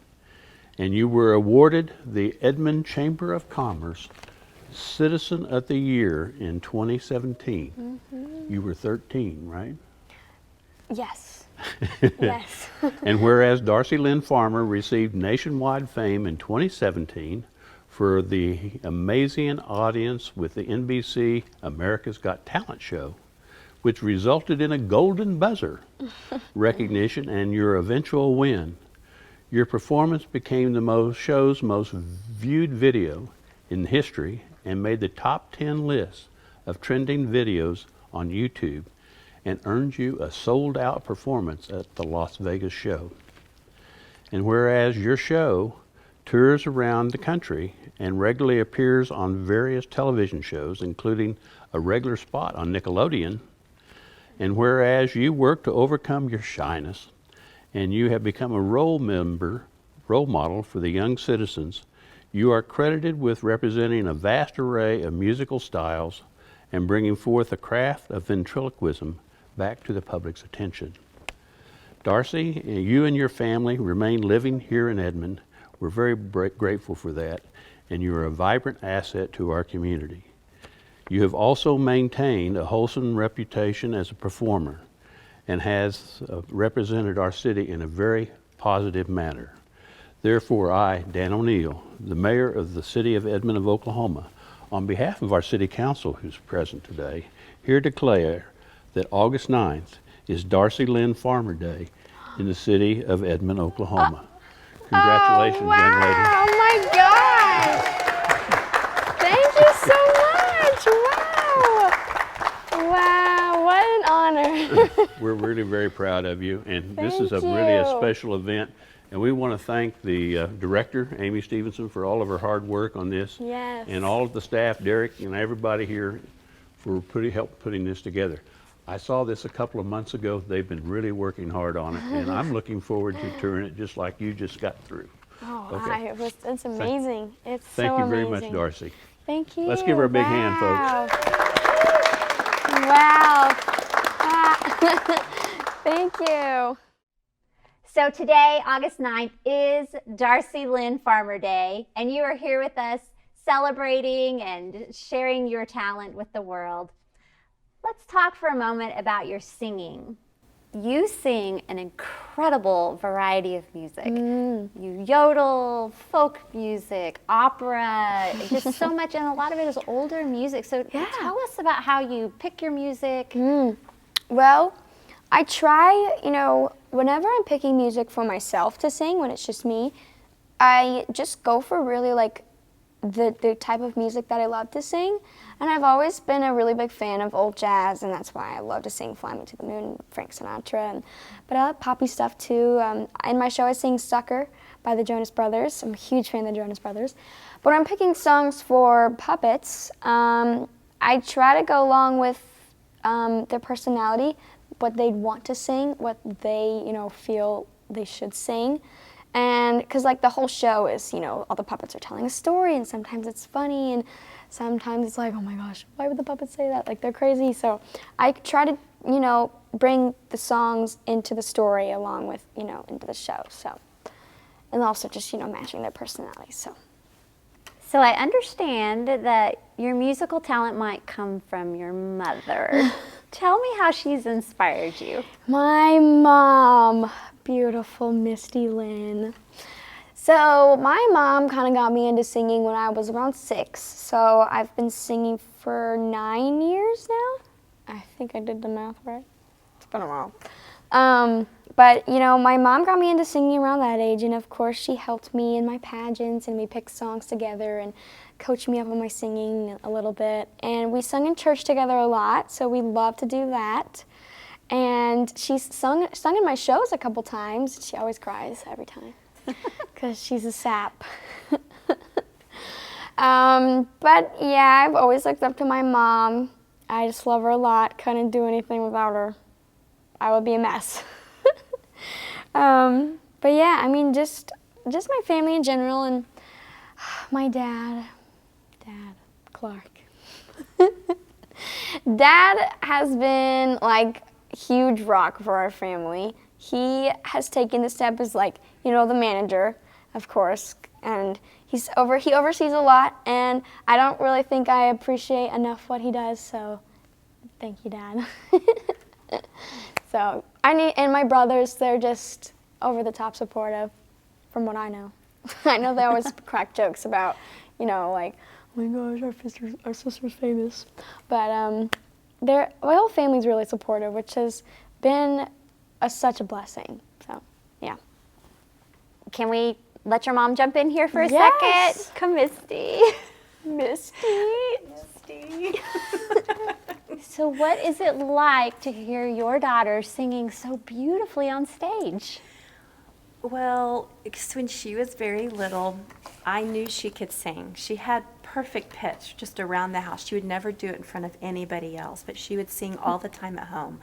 and you were awarded the Edmond Chamber of Commerce Citizen of the Year in 2017. You were 13, right? Yes. Yes. And whereas Darci Lynne Farmer received nationwide fame in 2017 for the amazing audience with the NBC America's Got Talent show, which resulted in a golden buzzer recognition and your eventual win. Your performance became the show's most viewed video in history and made the top 10 list of trending videos on YouTube and earned you a sold-out performance at the Las Vegas show. And whereas your show tours around the country and regularly appears on various television shows, including a regular spot on Nickelodeon, and whereas you work to overcome your shyness and you have become a role model for the young citizens, you are credited with representing a vast array of musical styles and bringing forth the craft of ventriloquism back to the public's attention. Darcy, you and your family remain living here in Edmond. We're very grateful for that, and you are a vibrant asset to our community. You have also maintained a wholesome reputation as a performer and has represented our city in a very positive manner. Therefore, I, Dan O'Neill, the mayor of the city of Edmond of Oklahoma, on behalf of our city council who's present today, here declare that August 9th is Darci Lynne Farmer Day in the city of Edmond, Oklahoma. Congratulations, young lady. Oh my gosh! Thank you so much! Wow! We're really very proud of you, and this is Thank really a you. special event. And we want to thank the director, Amy Stevenson, for all of her hard work on this. Yes. And all of the staff, Derek, and everybody here for help putting this together. I saw this a couple of months ago. They've been really working hard on it, and I'm looking forward to touring it just like you just got through. Oh, Okay. it's amazing. It's Thank so you very amazing. much, Darci. Thank you. Let's give her a big hand, folks. Wow. Thank you. So today, August 9th, is Darci Lynne Farmer Day, and you are here with us celebrating and sharing your talent with the world. Let's talk for a moment about your singing. You sing an incredible variety of music. You yodel, folk music, opera, just so much, and a lot of it is older music. So tell us about how you pick your music. Well, I try, whenever I'm picking music for myself to sing, when it's just me, I just go for really like the type of music that I love to sing. And I've always been a really big fan of old jazz, and that's why I love to sing Fly Me to the Moon, Frank Sinatra. But I like poppy stuff too. In my show I sing Sucker by the Jonas Brothers. I'm a huge fan of the Jonas Brothers. But when I'm picking songs for puppets, I try to go along with their personality, what they'd want to sing, what they, feel they should sing. And because like the whole show is, all the puppets are telling a story, and sometimes it's funny, and sometimes it's like, oh my gosh, why would the puppets say that? Like, they're crazy. So I try to, bring the songs into the story along with, into the show. So, and also just, matching their personalities. So I understand that your musical talent might come from your mother. Tell me how she's inspired you. My mom, beautiful Misty Lynn. So my mom kind of got me into singing when I was around 6. So I've been singing for 9 years now. I think I did the math right. It's been a while. But, my mom got me into singing around that age, and of course she helped me in my pageants, and we picked songs together and coached me up on my singing a little bit. And we sung in church together a lot, so we love to do that. And she's sung in my shows a couple times. She always cries every time because she's a sap. But yeah, I've always looked up to my mom. I just love her a lot. Couldn't do anything without her. I would be a mess. But yeah, I mean, just my family in general, and my dad, Clark. Dad has been like huge rock for our family. He has taken the step as like, the manager, of course, and he oversees a lot, and I don't really think I appreciate enough what he does, so thank you, Dad. So, and my brothers, they're just over the top supportive, from what I know. I know they always crack jokes about, like, oh my gosh, our sister's famous. But my whole family's really supportive, which has been such a blessing. So, yeah. Can we let your mom jump in here for a Yes. second? Come, Misty. Misty. So what is it like to hear your daughter singing so beautifully on stage? Well, when she was very little, I knew she could sing. She had perfect pitch just around the house. She would never do it in front of anybody else, but she would sing all the time at home.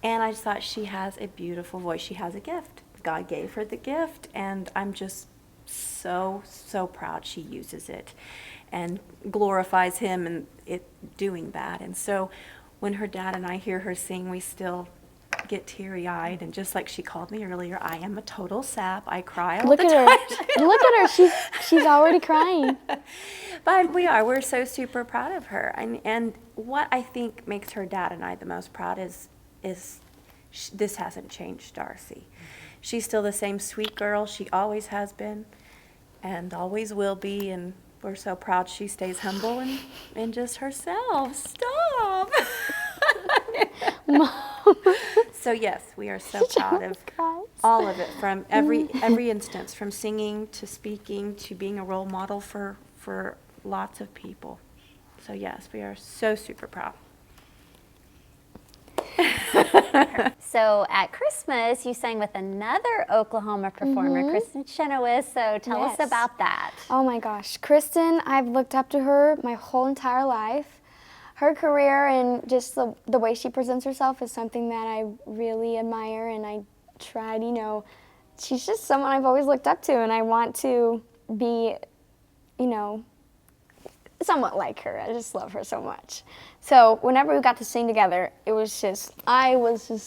And I just thought, she has a beautiful voice. She has a gift. God gave her the gift, and I'm just so, so proud she uses it and glorifies Him in it doing that. And so when her dad and I hear her sing, we still get teary-eyed, and just like she called me earlier, I am a total sap. I cry all the time. Look at her. She's already crying. But we're so super proud of her. And what I think makes her dad and I the most proud is this hasn't changed Darci. She's still the same sweet girl she always has been and always will be, and we're so proud she stays humble and just herself. Stop! Mom. So yes, we are so proud of all of it, from every instance, from singing to speaking to being a role model for lots of people. So yes, we are so super proud. So at Christmas, you sang with another Oklahoma performer, Kristen Chenoweth. So tell us Yes. about that. Oh my gosh, Kristen, I've looked up to her my whole entire life. Her career and just the way she presents herself is something that I really admire, and I tried, she's just someone I've always looked up to, and I want to be, somewhat like her. I just love her so much. So whenever we got to sing together, I was just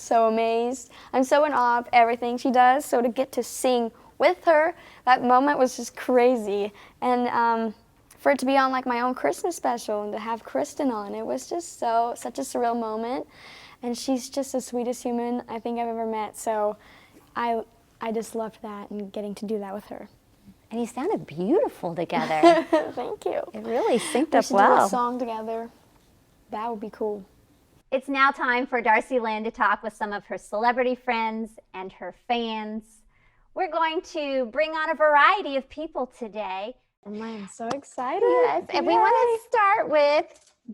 so amazed. I'm so in awe of everything she does. So to get to sing with her, that moment was just crazy. And for it to be on like my own Christmas special and to have Kristen on, it was just such a surreal moment. And she's just the sweetest human I think I've ever met. So I just loved that and getting to do that with her. And you sounded beautiful together. Thank you. It really synced We up should do well. a song together. That would be cool. It's now time for Darci Lynne to talk with some of her celebrity friends and her fans. We're going to bring on a variety of people today. I'm so excited. Yes, and we want to start with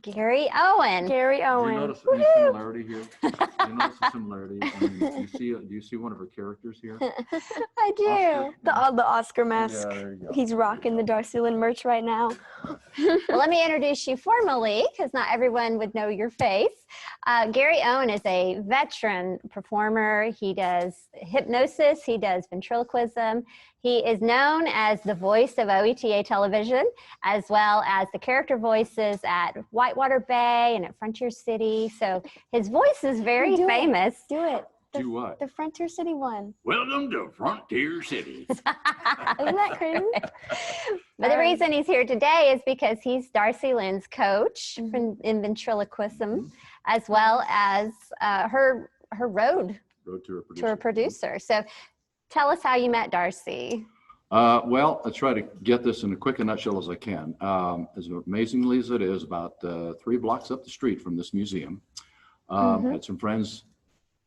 Gary Owen. Gary Do you Owen. notice any similarity here? Do you notice a similarity? I mean, do you see one of her characters here? I do. The Oscar mask. Yeah, there you go. He's rocking the Darci Lynne merch right now. Well, let me introduce you formally, because not everyone would know your face. Gary Owen is a veteran performer. He does hypnosis. He does ventriloquism. He is known as the voice of OETA television, as well as the character voices at Whitewater Bay and at Frontier City. So his voice is very famous. Do it. Do what? The Frontier City one. Welcome to Frontier City. Isn't that crazy? But the reason he's here today is because he's Darci Lynne's coach in ventriloquism, as well as her road tour producer. So tell us how you met Darci. Well, I'll try to get this in a quick nutshell as I can. As amazingly as it is, about 3 blocks up the street from this museum, had some friends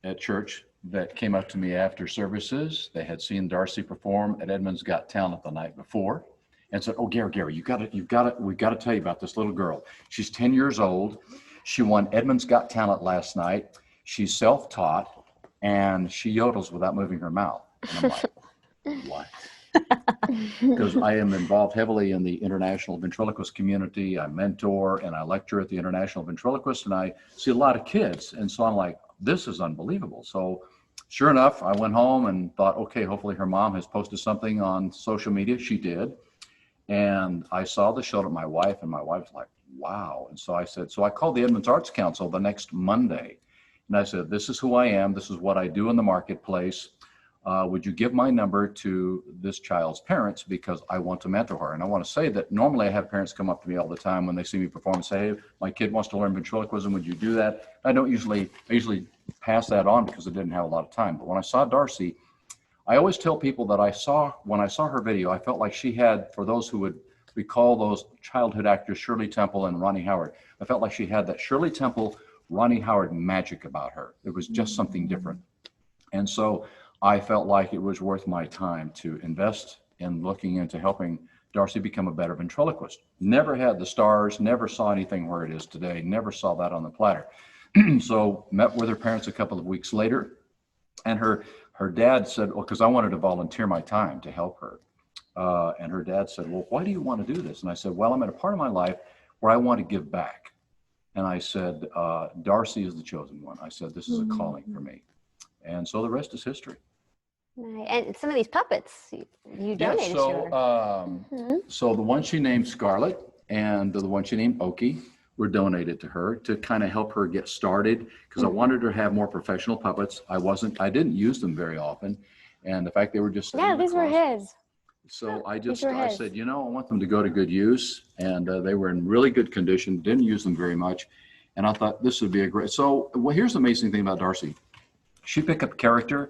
at church that came up to me after services. They had seen Darci perform at Edmund's Got Talent the night before, and said, "Oh, Gary, we got to tell you about this little girl. She's 10 years old. She won Edmund's Got Talent last night. She's self-taught, and she yodels without moving her mouth." And I'm like, "What?" Because I am involved heavily in the international ventriloquist community. I mentor and I lecture at the International Ventriloquist, and I see a lot of kids. And so I'm like, this is unbelievable. So sure enough, I went home and thought, okay, hopefully her mom has posted something on social media. She did. And I saw the show to my wife, and my wife's like, wow. And so I called the Edmonds Arts Council the next Monday. And I said, this is who I am. This is what I do in the marketplace. Would you give my number to this child's parents, because I want to mentor her? And I want to say that normally I have parents come up to me all the time when they see me perform and say, hey, my kid wants to learn ventriloquism. Would you do that? I usually pass that on because I didn't have a lot of time. But when I saw Darci, I always tell people that when I saw her video, I felt like she had, for those who would recall those childhood actors, Shirley Temple and Ronnie Howard, I felt like she had that Shirley Temple, Ronnie Howard magic about her. It was just something different. And so I felt like it was worth my time to invest in looking into helping Darci become a better ventriloquist. Never had the stars, never saw anything where it is today, never saw that on the platter. So met with her parents a couple of weeks later, and her dad said, well, because I wanted to volunteer my time to help her. And her dad said, well, why do you want to do this? And I said, well, I'm at a part of my life where I want to give back. And I said, Darci is the chosen one. I said, this is a calling for me. And so the rest is history. And some of these puppets you donated to her. So the one she named Scarlett and the one she named Oki were donated to her to kind of help her get started, because I wanted her to have more professional puppets. I didn't use them very often. And the fact they were just These were his. So I said, I want them to go to good use. And they were in really good condition, didn't use them very much. And I thought this would be a great, here's the amazing thing about Darci. She'd pick up a character,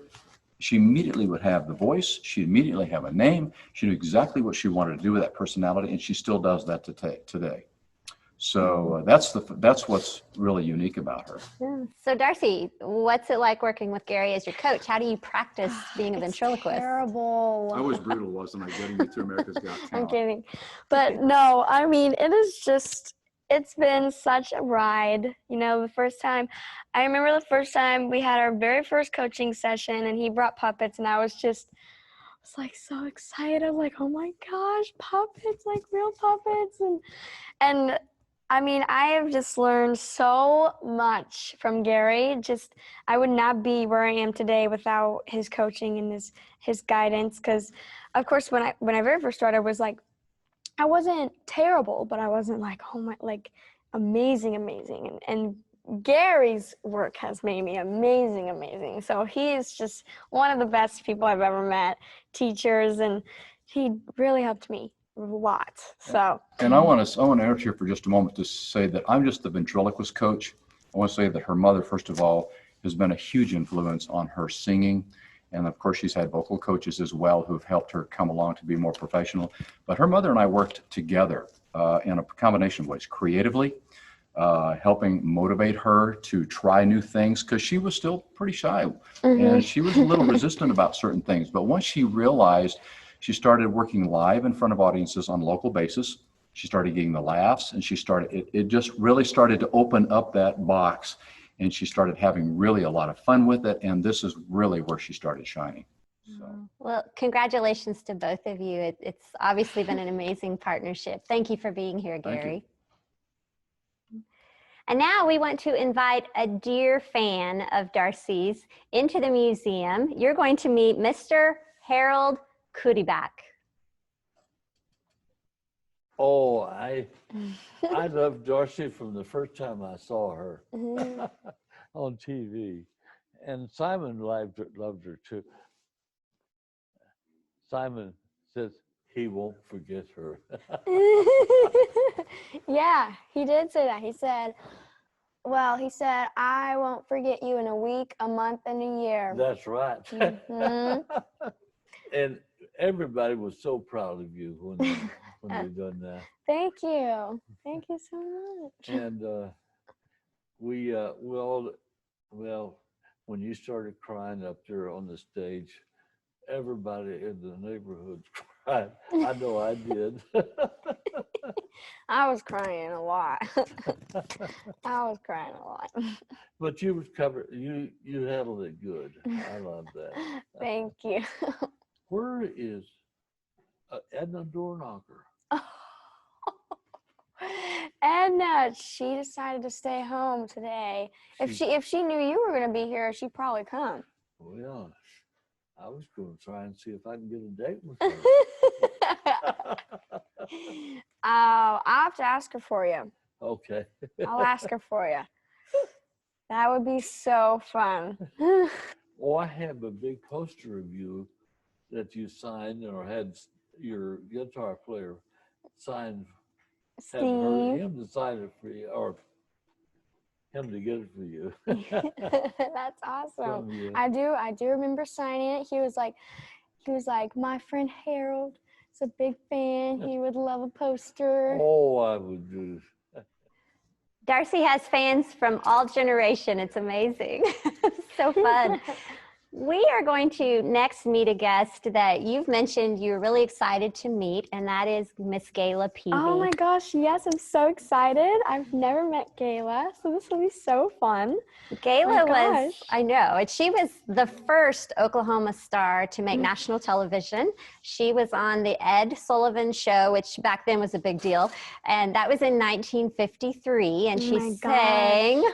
she immediately would have the voice, she'd immediately have a name, she knew exactly what she wanted to do with that personality, and she still does that today. So that's what's really unique about her. Yeah. So Darci, what's it like working with Gary as your coach? How do you practice being a ventriloquist? Terrible. I was brutal, wasn't I, getting me through America's Got Talent? I'm kidding. But no, I mean, it is just, It's been such a ride. You know, I remember the first time we had our very first coaching session and he brought puppets and I was like so excited. I was like, oh my gosh, puppets, like real puppets. And I mean, I have just learned so much from Gary. I would not be where I am today without his coaching and his guidance. Because, of course, when I very first started, I wasn't terrible, but I wasn't like, oh my, like amazing. And Gary's work has made me amazing. So he is just one of the best people I've ever met, teachers, and he really helped me a lot. So. And I want to interrupt here for just a moment to say that I'm just the ventriloquist coach. I want to say that her mother, first of all, has been a huge influence on her singing. And of course, she's had vocal coaches as well who've helped her come along to be more professional. But her mother and I worked together in a combination of ways, creatively, helping motivate her to try new things because she was still pretty shy and she was a little resistant about certain things. But once she realized, she started working live in front of audiences on a local basis. She started getting the laughs and it just really started to open up that box. And she started having really a lot of fun with it. And this is really where she started shining. So. Well, congratulations to both of you. It's obviously been an amazing partnership. Thank you for being here, Gary. And now we want to invite a dear fan of Darci's into the museum. You're going to meet Mr. Harold Kudiback. Oh, I loved Darci from the first time I saw her on TV, and Simon loved her too. Simon says he won't forget her. Yeah, he did say that. He said, I won't forget you in a week, a month, and a year. That's right. And everybody was so proud of you when you done that. Thank you so much. And we all, when you started crying up there on the stage, everybody in the neighborhood cried. I know I did. I was crying a lot. But you was covered. You handled it good. I love that. Thank you. Where is Edna Doorknocker? Edna, she decided to stay home today. If she knew you were going to be here, she'd probably come. Well, I was going to try and see if I can get a date with her. I'll have to ask her for you. Okay. I'll ask her for you. That would be so fun. Oh, I have a big poster of you that you signed or had your guitar player sign. Haven't heard him to sign it for you or him to get it for you. That's awesome. I do remember signing it. He was like, my friend Harold is a big fan. He would love a poster. Oh, I would do. Darci has fans from all generation. It's amazing. So fun. We are going to next meet a guest that you've mentioned you're really excited to meet, and that is Miss Gayla Peavy. Oh my gosh, yes, I'm so excited. I've never met Gayla, so this will be so fun. Gayla was, I know, and she was the first Oklahoma star to make national television. She was on the Ed Sullivan Show, which back then was a big deal, and that was in 1953, and she sang,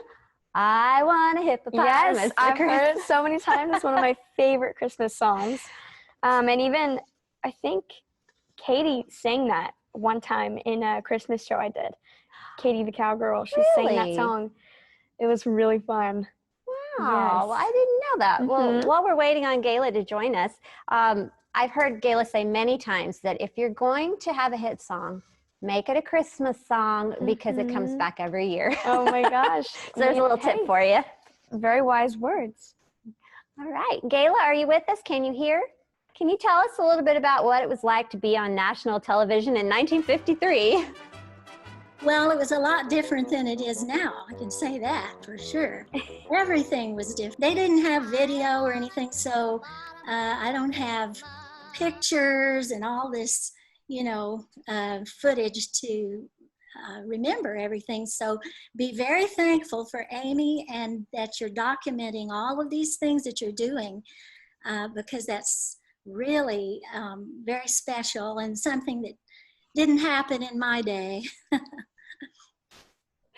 I want a hippopotamus. Yes, I've heard it so many times. It's one of my favorite Christmas songs. And even, I think Katie sang that one time in a Christmas show I did. Katie the Cowgirl, she sang that song. It was really fun. Wow, well, I didn't know that. Well, while we're waiting on Gayla to join us, I've heard Gayla say many times that if you're going to have a hit song, make it a Christmas song because it comes back every year. Oh my gosh. So there's a little tip for you. Very wise words. All right. Gayla, are you with us? Can you hear? Can you tell us a little bit about what it was like to be on national television in 1953? Well, it was a lot different than it is now. I can say that for sure. Everything was different. They didn't have video or anything, so I don't have pictures and all this, footage to remember everything. So be very thankful for Amy and that you're documenting all of these things that you're doing, because that's really very special and something that didn't happen in my day.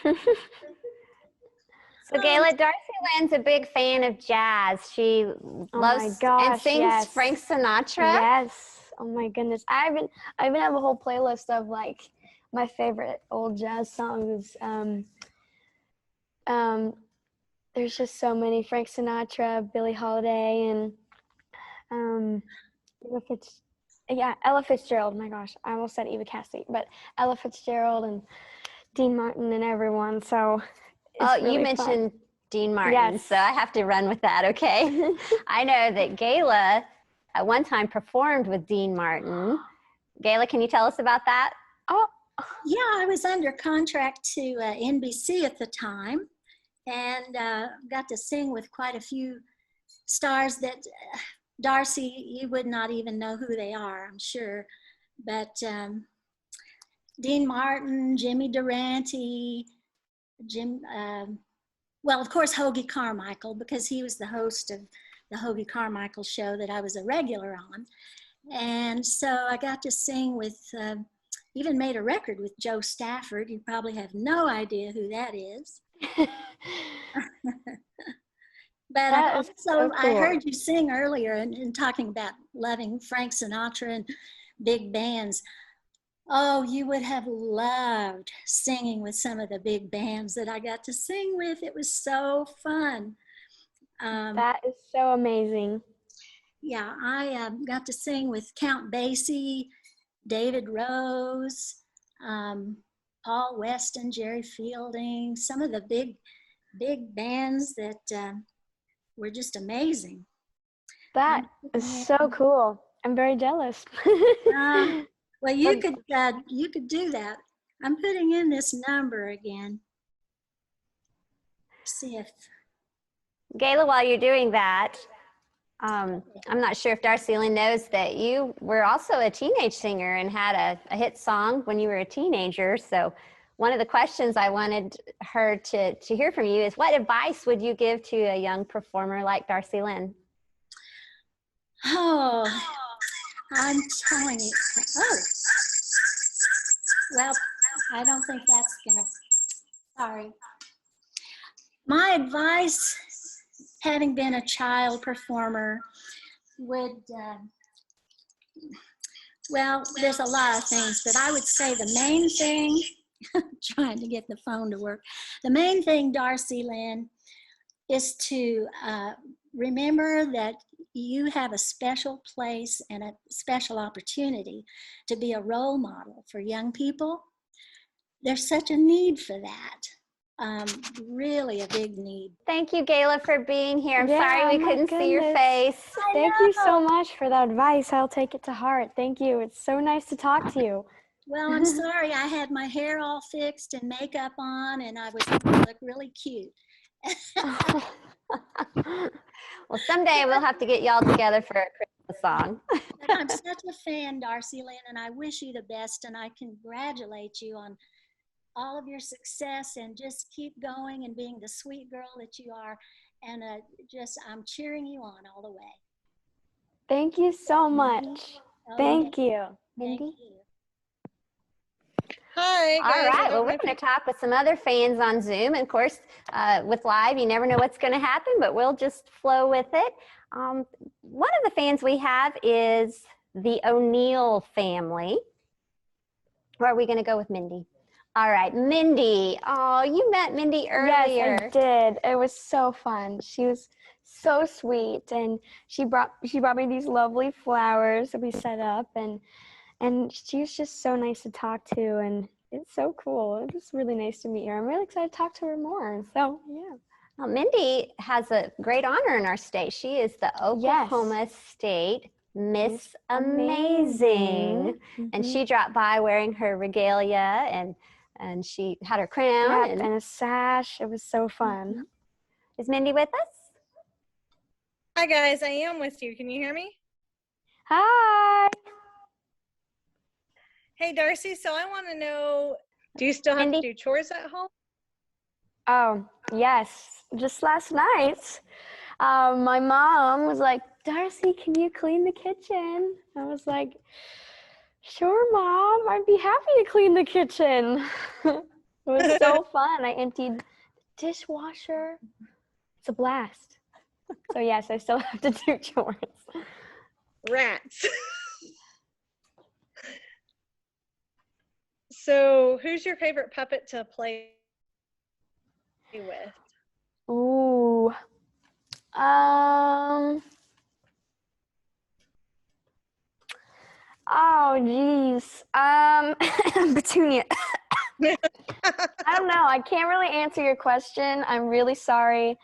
So Gayla, Darci Lynne's a big fan of jazz. She loves and sings Frank Sinatra. Yes. Oh my goodness. I even have a whole playlist of like my favorite old jazz songs. There's just so many. Frank Sinatra, Billie Holiday, and Ella Fitzgerald. My gosh, I almost said Eva Cassidy, but Ella Fitzgerald and Dean Martin and everyone. So it's really you mentioned fun. Dean Martin, Yes. so I have to run with that, okay? I know that Gayla at one time performed with Dean Martin. Gayla, can you tell us about that? Oh, Yeah, I was under contract to NBC at the time, and got to sing with quite a few stars that Darci, you would not even know who they are, I'm sure. But Dean Martin, Jimmy Durante, well, of course, Hoagie Carmichael, because he was the host of the Hoagie Carmichael show that I was a regular on. And so I got to sing with, even made a record with Joe Stafford. You probably have no idea who that is. But also, so I cool. heard you sing earlier and talking about loving Frank Sinatra and big bands. Oh, you would have loved singing with some of the big bands that I got to sing with. It was so fun. That is so amazing. Yeah, I got to sing with Count Basie, David Rose, Paul Weston, Jerry Fielding, some of the big bands that were just amazing. That is so cool. I'm very jealous. Well, you could do that. I'm putting in this number again. See if Gayla, while you're doing that, I'm not sure if Darci Lynne knows that you were also a teenage singer and had a hit song when you were a teenager. So one of the questions I wanted her to hear from you is, what advice would you give to a young performer like Darci Lynne? Oh, I'm telling you. Oh, well, I don't think that's gonna, sorry. My advice, having been a child performer, would, well, there's a lot of things, but I would say the main thing, trying to get the phone to work, the main thing, Darci Lynne, is to remember that you have a special place and a special opportunity to be a role model for young people. There's such a need for that. Really a big need. Thank you, Gayla, for being here. I'm sorry we couldn't see your face. Thank you so much for that advice. I'll take it to heart. Thank you. It's so nice to talk to you. Well, I'm sorry. I had my hair all fixed and makeup on, and I was going to look really cute. Well, someday we'll have to get y'all together for a Christmas song. But I'm such a fan, Darci Lynne, and I wish you the best, and I congratulate you on all of your success, and just keep going and being the sweet girl that you are. And I'm cheering you on all the way. Thank you so much. Oh, Thank you. Thank Mindy? you. Hi, guys. All right, well, we're going to talk with some other fans on Zoom. And of course, with live, you never know what's going to happen, but we'll just flow with it. One of the fans we have is the O'Neill family. Or are we going to go with Mindy? All right, Mindy. Oh, you met Mindy earlier. Yes, I did. It was so fun. She was so sweet, and she brought me these lovely flowers that we set up, and she was just so nice to talk to, and it's so cool. It was really nice to meet her. I'm really excited to talk to her more. So yeah. Well, Mindy has a great honor in our state. She is the Oklahoma State Miss Amazing. And she dropped by wearing her regalia, and she had her crown and a sash. It was so fun. Is Mindy with us? Hi, guys. I am with you. Can you hear me? Hi. Hey, Darci. So I want to know, Do you still have to Mindy? do chores at home? Oh, yes. Just last night, my mom was like, Darci, can you clean the kitchen? I was like, sure, Mom. I'd be happy to clean the kitchen. It was so fun. I emptied the dishwasher. It's a blast. So, yes, I still have to do chores. Rats. So, who's your favorite puppet to play with? Ooh. Oh, geez. Petunia. I don't know. I can't really answer your question. I'm really sorry.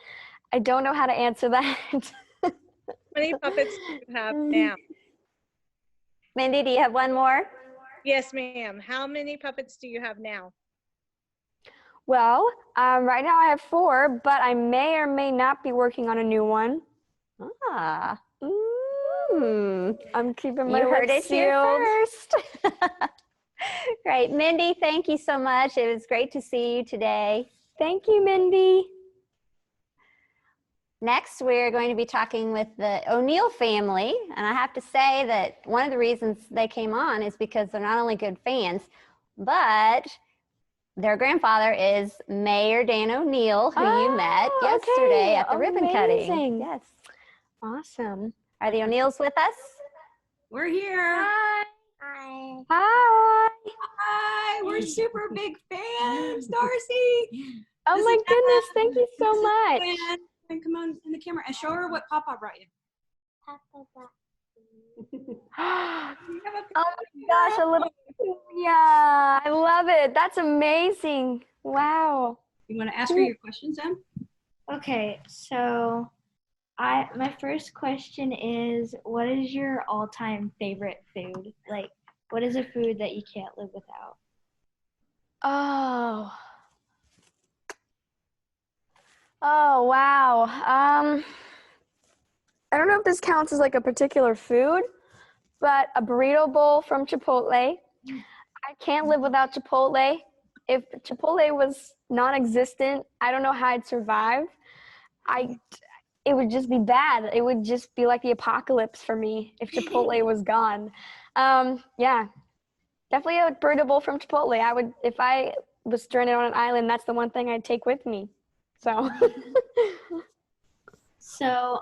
I don't know how to answer that. How many puppets do you have now? Mindy, do you have one more? Yes, ma'am. How many puppets do you have now? Well, right now I have 4, but I may or may not be working on a new one. Ah. I'm keeping my You heard lips it here sealed. first. Great. Mindy, thank you so much. It was great to see you today. Thank you, Mindy. Next, we're going to be talking with the O'Neill family. And I have to say that one of the reasons they came on is because they're not only good fans, but their grandfather is Mayor Dan O'Neill, who you met yesterday at the ribbon cutting. Yes. Awesome. Are the O'Neills with us? We're here. Hi. Hi. Hi. Hi. We're super big fans, Darci. Oh This my is goodness. Beth. Thank you so This is much. Gwen. And come on in the camera and show her what Papa brought you. Papa brought Oh my gosh, a little, yeah, I love it. That's amazing. Wow. You want to ask her your questions, Em? Okay, so my first question is, what is your all-time favorite food? Like, what is a food that you can't live without? Oh. Oh, wow. I don't know if this counts as like a particular food, but a burrito bowl from Chipotle. I can't live without Chipotle. If Chipotle was non-existent, I don't know how I'd survive. It would just be bad. It would just be like the apocalypse for me if Chipotle was gone. Yeah, definitely a burrito bowl from Chipotle. I would, if I was stranded on an island, that's the one thing I'd take with me. So. So,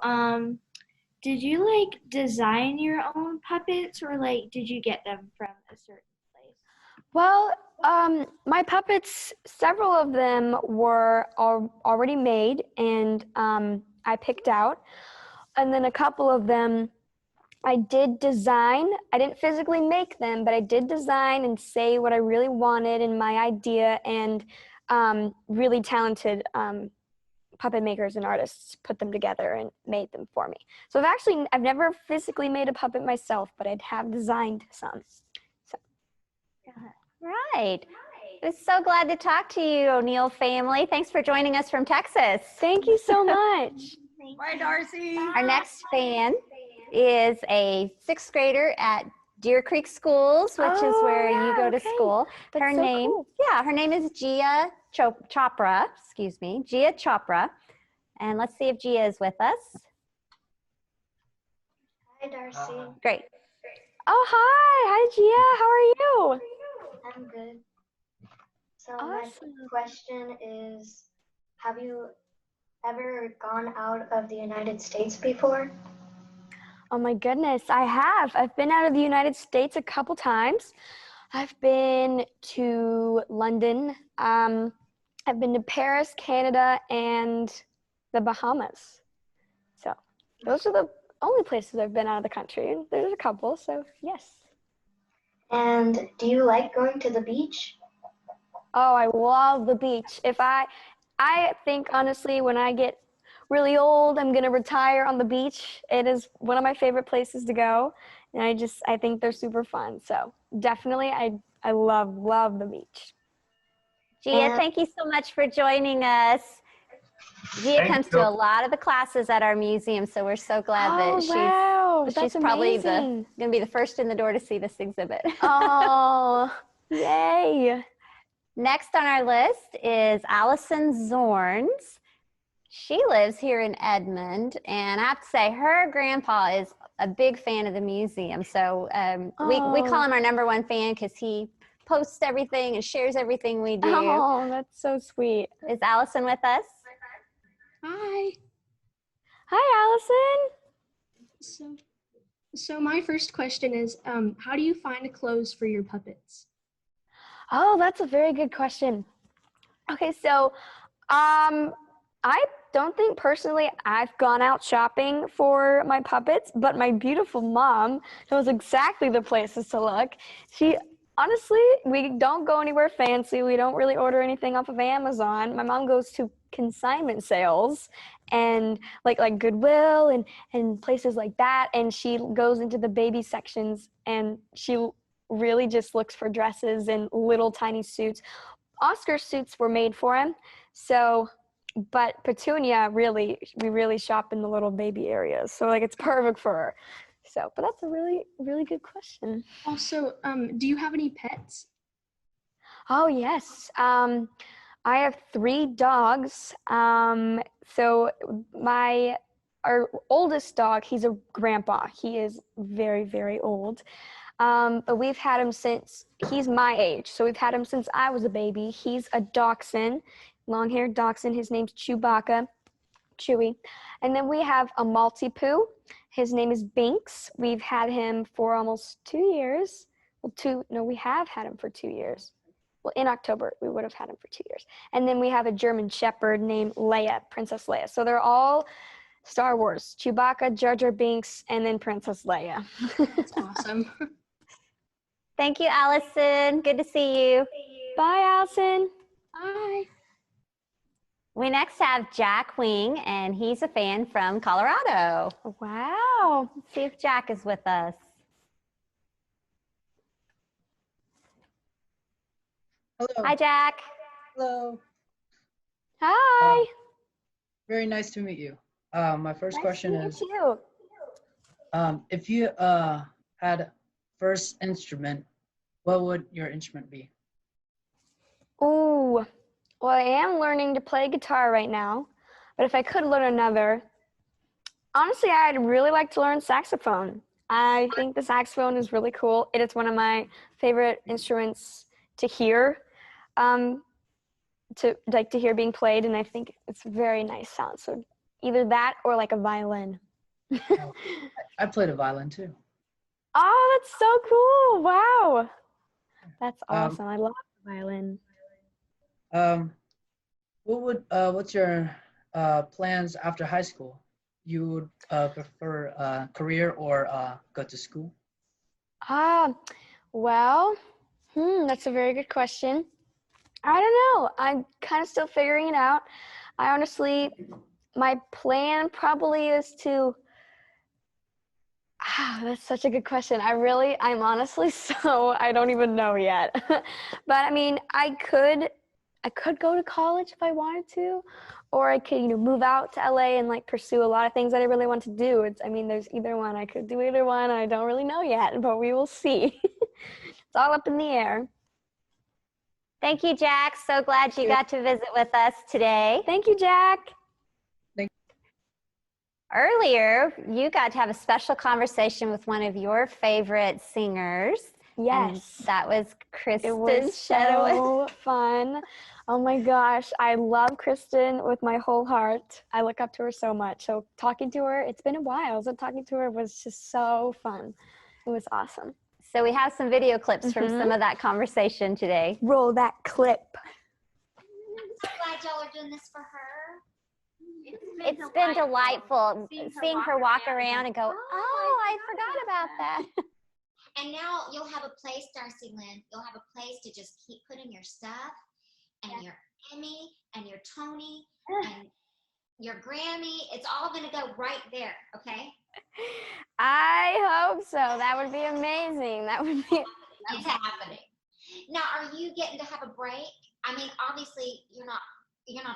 did you like design your own puppets, or like did you get them from a certain place? Well, my puppets, several of them were already made and I picked out. And then a couple of them I did design. I didn't physically make them, but I did design and say what I really wanted and my idea, and really talented puppet makers and artists put them together and made them for me. So I've never physically made a puppet myself, but I have designed some. So. Right. I'm so glad to talk to you, O'Neill family. Thanks for joining us from Texas. Thank you so much. Bye, Darci. Our next fan is a 6th grader at Deer Creek Schools, which is where you go to school. That's Her so name, cool. her name is Gia Chopra, Gia Chopra. And let's see if Gia is with us. Hi, Darci. Great. Oh, hi. Hi, Gia. How are you? I'm good. So Awesome. my question is, have you ever gone out of the United States before? Oh my goodness, I have. I've been out of the United States a couple times. I've been to London. I've been to Paris, Canada, and the Bahamas. So those are the only places I've been out of the country. And there's a couple, so yes. And do you like going to the beach? Oh, I love the beach. I think honestly, when I get really old, I'm gonna retire on the beach. It is one of my favorite places to go, and I think they're super fun. So definitely, I love the beach. Gia, thank you so much for joining us. Gia comes to a lot of the classes at our museum, so we're so glad that she's probably going to be the first in the door to see this exhibit. Oh, yay. Next on our list is Allison Zorns. She lives here in Edmond, and I have to say her grandpa is a big fan of the museum. So we call him our #1 fan because he posts everything and shares everything we do. Oh, that's so sweet. Is Allison with us? Hi. Hi, Allison. So my first question is, how do you find clothes for your puppets? Oh, that's a very good question. Okay, so I don't think personally I've gone out shopping for my puppets, but my beautiful mom knows exactly the places to look. Honestly, we don't go anywhere fancy. We don't really order anything off of Amazon. My mom goes to consignment sales and like Goodwill and places like that. And she goes into the baby sections and she really just looks for dresses and little tiny suits. Oscar's suits were made for him. But Petunia, we really shop in the little baby areas. So like it's perfect for her. But that's a really, really good question. Also, do you have any pets? Oh, yes. I have 3 dogs. So our oldest dog, he's a grandpa. He is very, very old. But we've had him since he's my age. So we've had him since I was a baby. He's a dachshund, long-haired dachshund. His name's Chewbacca, Chewy. And then we have a Maltipoo. His name is Binks. We've had him for almost 2 years. We have had him for 2 years. Well, in October, we would have had him for 2 years. And then we have a German Shepherd named Leia, Princess Leia. So they're all Star Wars, Chewbacca, Jar Jar Binks, and then Princess Leia. That's awesome. Thank you, Allison. Good to see you. Bye, Allison. Bye. We next have Jack Wing, and he's a fan from Colorado. Wow. Let's see if Jack is with us. Hello. Hi, Jack. Hello. Hi. Very nice to meet you. My first question is, if you had first instrument, what would your instrument be? Ooh. Well, I am learning to play guitar right now, but if I could learn another, honestly, I'd really like to learn saxophone. I think the saxophone is really cool. It is one of my favorite instruments to hear, to hear being played, and I think it's a very nice sound. So either that or like a violin. I played a violin too. Oh, that's so cool! Wow, that's awesome. I love the violin. What's your plans after high school? You would prefer career or go to school? Well, that's a very good question. I don't know. I'm kind of still figuring it out. My plan probably is to. That's such a good question. I'm honestly I don't even know yet. But I mean, I could go to college if I wanted to, or I could, move out to LA and like pursue a lot of things that I really want to do. There's either one. I could do either one. I don't really know yet, but we will see. It's all up in the air. Thank you, Jack. So glad you got to visit with us today. Thank you, Jack. Earlier, you got to have a special conversation with one of your favorite singers. Yes. And that was Kristen Chenoweth. So fun. Oh my gosh. I love Kristen with my whole heart. I look up to her so much. So talking to her, it's been a while. So talking to her was just so fun. It was awesome. So we have some video clips from some of that conversation today. Roll that clip. I'm so glad y'all are doing this for her. It's been delightful seeing her walk around and go, oh, I forgot about that. And now you'll have a place, Darci Lynne, you'll have a place to just keep putting your stuff and your Emmy and your Tony and your Grammy. It's all going to go right there, okay? I hope so. That would be amazing. It's happening. Now, are you getting to have a break? I mean, obviously, you're not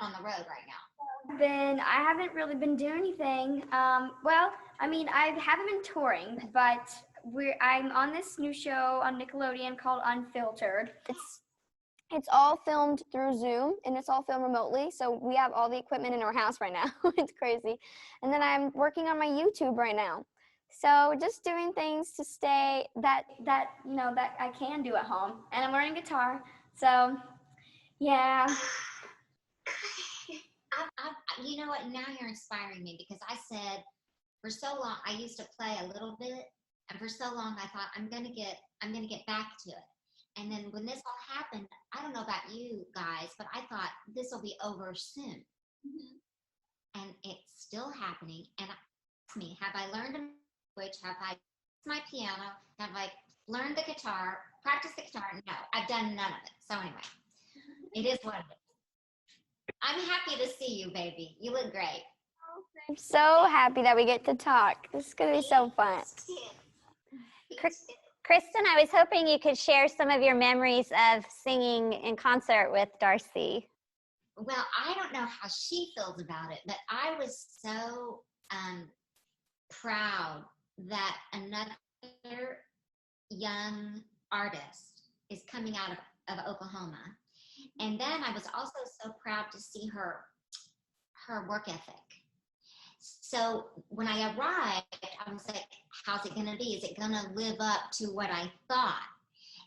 on the road right now. I haven't really been doing anything. Well, I mean, I haven't been touring, but I'm on this new show on Nickelodeon called Unfiltered. It's all filmed through Zoom, and it's all filmed remotely. So we have all the equipment in our house right now. It's crazy. And then I'm working on my YouTube right now. So just doing things to stay that I can do at home. And I'm learning guitar. So yeah. You know what? Now you're inspiring me, because I said for so long I used to play a little bit, and for so long I thought I'm gonna get back to it. And then when this all happened, I don't know about you guys, but I thought this will be over soon. And it's still happening. And ask me, have I learned a language? Have I practiced my piano? Have I learned the guitar? Practiced the guitar? No, I've done none of it. So anyway, it is what it is. I'm happy to see you, baby. You look great. I'm so happy that we get to talk. This is going to be so fun. Kristen, I was hoping you could share some of your memories of singing in concert with Darci. Well, I don't know how she feels about it, but I was so proud that another young artist is coming out of Oklahoma. And then I was also so proud to see her work ethic. So when I arrived, I was like, how's it going to be? Is it going to live up to what I thought?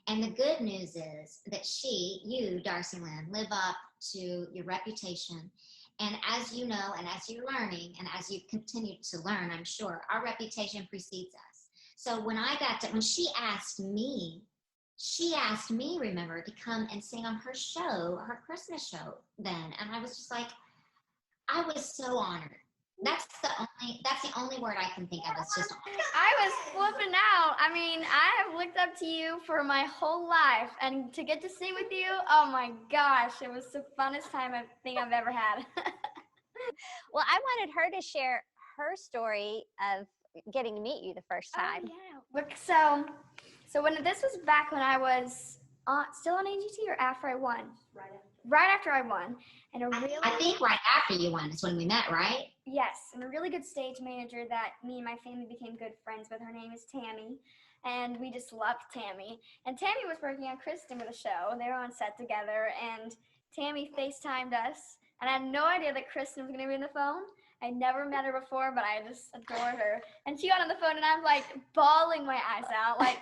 And the good news is that you, Darci Lynne, live up to your reputation. And as you know, and as you're learning, and as you continue to learn, I'm sure, our reputation precedes us. So when she asked me, remember, to come and sing on her show, her Christmas show then. And I was just like, I was so honored. That's the only word I can think of. It's just honored. I was flipping out. I mean, I have looked up to you for my whole life, and to get to sing with you, oh my gosh, it was the funnest time I think I've ever had. Well, I wanted her to share her story of getting to meet you the first time. Oh, yeah. Look, so when this was back when I was still on AGT or after I won? Right after I won. And I think right after you won is when we met, right? Yes, and a really good stage manager that me and my family became good friends with. Her name is Tammy, and we just loved Tammy. And Tammy was working on Kristen with a show. They were on set together, and Tammy FaceTimed us, and I had no idea that Kristen was going to be on the phone. I never met her before, but I just adored her. And she got on the phone, and I'm like bawling my eyes out, like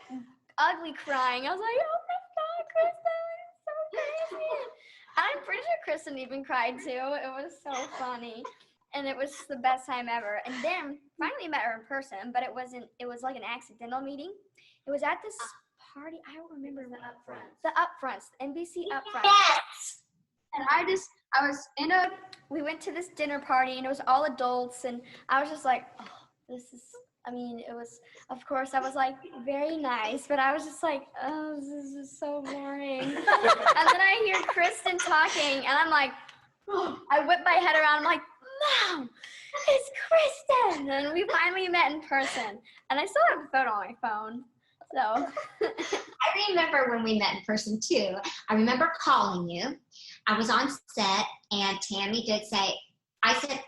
ugly crying. I was like, oh my God, Kristen, it's so crazy. I'm pretty sure Kristen even cried too. It was so funny. And it was the best time ever. And then finally met her in person, but it was like an accidental meeting. It was at this party, I don't remember what. The Upfronts, NBC Upfronts. Yes! And we went to this dinner party, and it was all adults, and I was just like, oh, it was, of course, I was like, very nice, but I was just like, oh, this is so boring. And then I hear Kristen talking, and I'm like, I whip my head around, I'm like, Mom, it's Kristen! And we finally met in person, and I still have the photo on my phone, so. I remember when we met in person too. I remember calling you. I was on set, and Tammy did say, I said,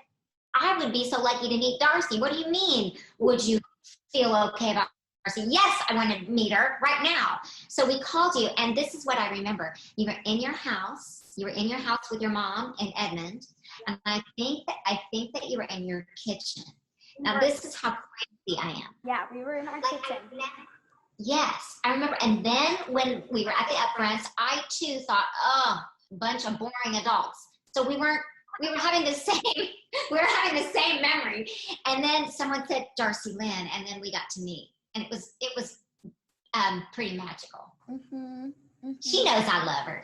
I would be so lucky to meet Darci. What do you mean? Would you feel okay about Darci? Yes, I want to meet her right now. So we called you, and this is what I remember. You were in your house. You were in your house with your mom and Edmund, and I think that you were in your kitchen. Now this is how crazy I am. Yeah, we were in our kitchen. Yes, I remember. And then when we were at the Upfronts, I too thought, oh, bunch of boring adults. So we were having the same memory. And then someone said Darci Lynne, and then we got to meet, and it was pretty magical. Mm-hmm. Mm-hmm. She knows I love her.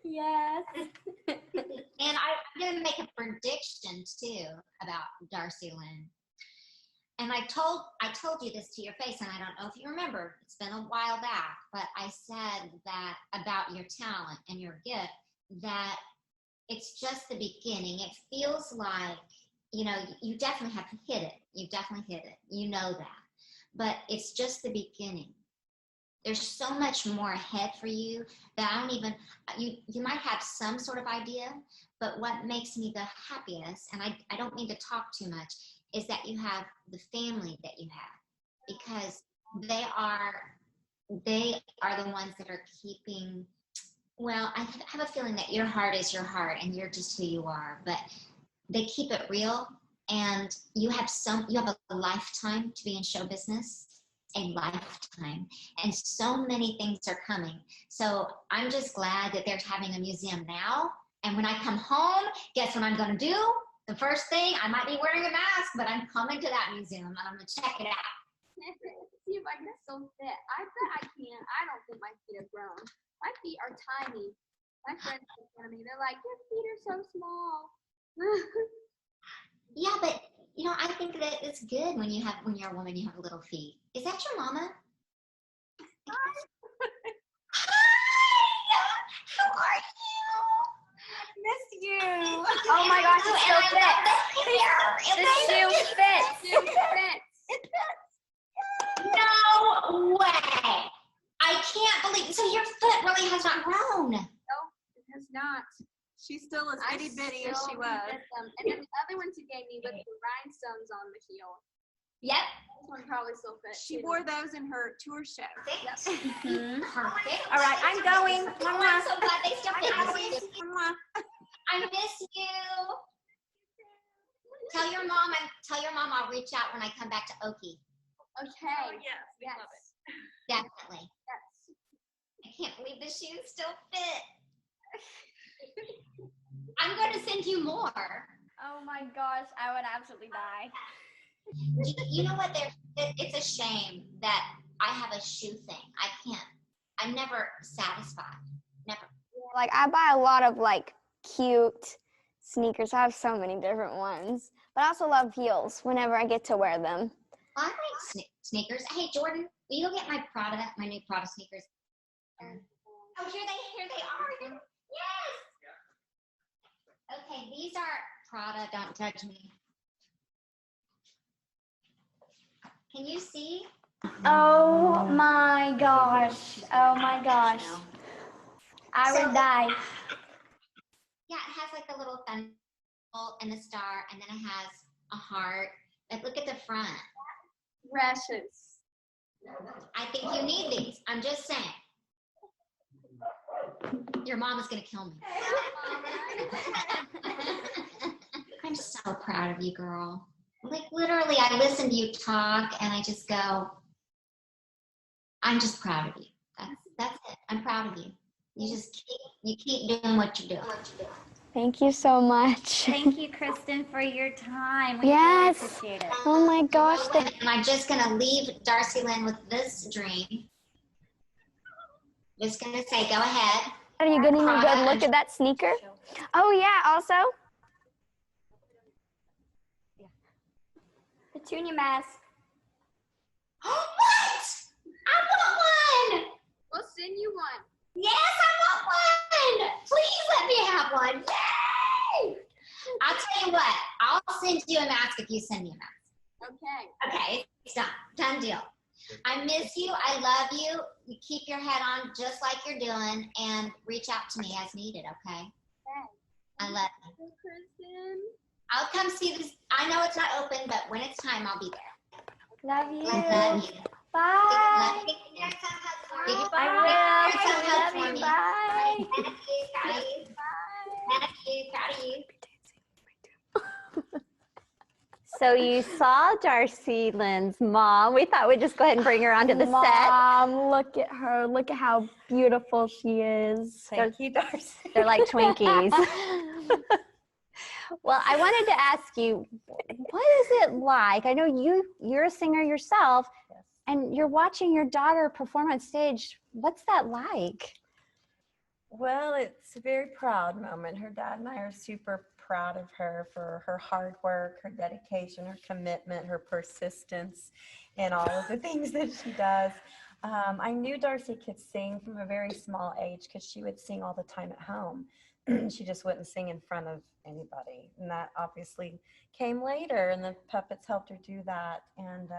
Yes. And I'm gonna make a prediction too about Darci Lynne. And I told you this to your face, and I don't know if you remember. It's been a while back, but I said that about your talent and your gift, that it's just the beginning. It feels like, you definitely have hit it. You've definitely hit it. You know that. But it's just the beginning. There's so much more ahead for you that I don't even, you might have some sort of idea, but what makes me the happiest, and I don't mean to talk too much, is that you have the family that you have, because they are the ones that are keeping Well, I have a feeling that your heart is your heart and you're just who you are, but they keep it real, and you have a lifetime to be in show business, a lifetime, and so many things are coming. So I'm just glad that they're having a museum now. And when I come home, guess what I'm going to do? The first thing, I might be wearing a mask, but I'm coming to that museum and I'm going to check it out. See if I can still fit. I bet I can. I don't think my feet have grown. My feet are tiny. My friends make fun of me. They're like, your feet are so small. Yeah, but I think that it's good when you're a woman, you have little feet. Is that your mama? How are you? Miss you. Oh my gosh, it still fits. The shoe fits. It fits. No way! I can't believe. So your foot really has not grown. No, it has not. She's still as itty bitty as she was. And then the other ones you gave me with the rhinestones on the heel. Yep. This one probably still fits. She wore those in her tour show. Perfect. All right, I'm going. Oh, I'm so glad they still fit. I miss you. Tell your mom I'll reach out when I come back to Okie. Okay. Yes. Yes. Love it. Definitely. Yes. I can't believe the shoes still fit. I'm going to send you more. Oh my gosh, I would absolutely die. You know what? It's a shame that I have a shoe thing. I'm never satisfied. Never. Like, I buy a lot of like cute sneakers. I have so many different ones. But I also love heels whenever I get to wear them. I like sneakers. Hey, Jordan, will you go get my new Prada sneakers? Oh, here they are. Yes. Okay, these are Prada. Don't judge me. Can you see? Oh my gosh. Oh my gosh. I would die. Yeah, it has like the little thunderbolt and the star, and then it has a heart. Like, look at the front. Precious. I think you need these. I'm just saying. Your mom is going to kill me. I'm so proud of you, girl. Like, literally, I listen to you talk, and I just go, I'm just proud of you. That's it. I'm proud of you. You keep doing what you're doing. Thank you so much. Thank you, Kristen, for your time. We Yes. really appreciate it. Oh my gosh. And I'm just going to leave Darci Lynne with this dream. Just going to say, go ahead. Are you getting a good look at that sneaker? Oh yeah, also. Petunia mask. What? I want one. We'll send you one. Yes, I want one. Please let me have one. Yay! I'll tell you what. I'll send you a mask if you send me a mask. Okay. Okay, it's done. Done deal. I miss you. I love you. You keep your head on just like you're doing, and reach out to me as needed, okay? I love you. Kristen. I'll come see this. I know it's not open, but when it's time, I'll be there. Love you. I love you. Bye. I will. Love you. Bye. Proud of you. So you saw Darci Lynne's mom. We thought we'd just go ahead and bring her onto the set. Mom, look at her. Look at how beautiful she is. Thank you, Darci. They're like Twinkies. Well, I wanted to ask you, what is it like? I know you're a singer yourself, Yes. and you're watching your daughter perform on stage. What's that like? Well, it's a very proud moment. Her dad and I are super proud of her for her hard work, her dedication, her commitment, her persistence, and all of the things that she does. I knew Darci could sing from a very small age because she would sing all the time at home. She just wouldn't sing in front of anybody. And that obviously came later, and the puppets helped her do that. And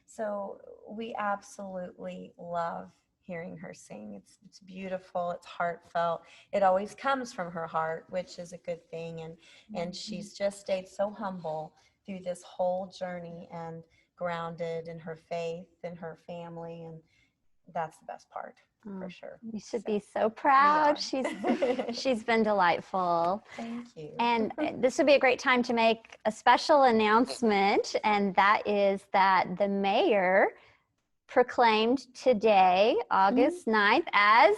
so we absolutely love hearing her sing. It's beautiful, it's heartfelt. It always comes from her heart, which is a good thing. And she's just stayed so humble through this whole journey and grounded in her faith and her family. And that's the best part, for sure. You should be so proud. She's been delightful. Thank you. And this would be a great time to make a special announcement, and that is that the mayor proclaimed today, August 9th, as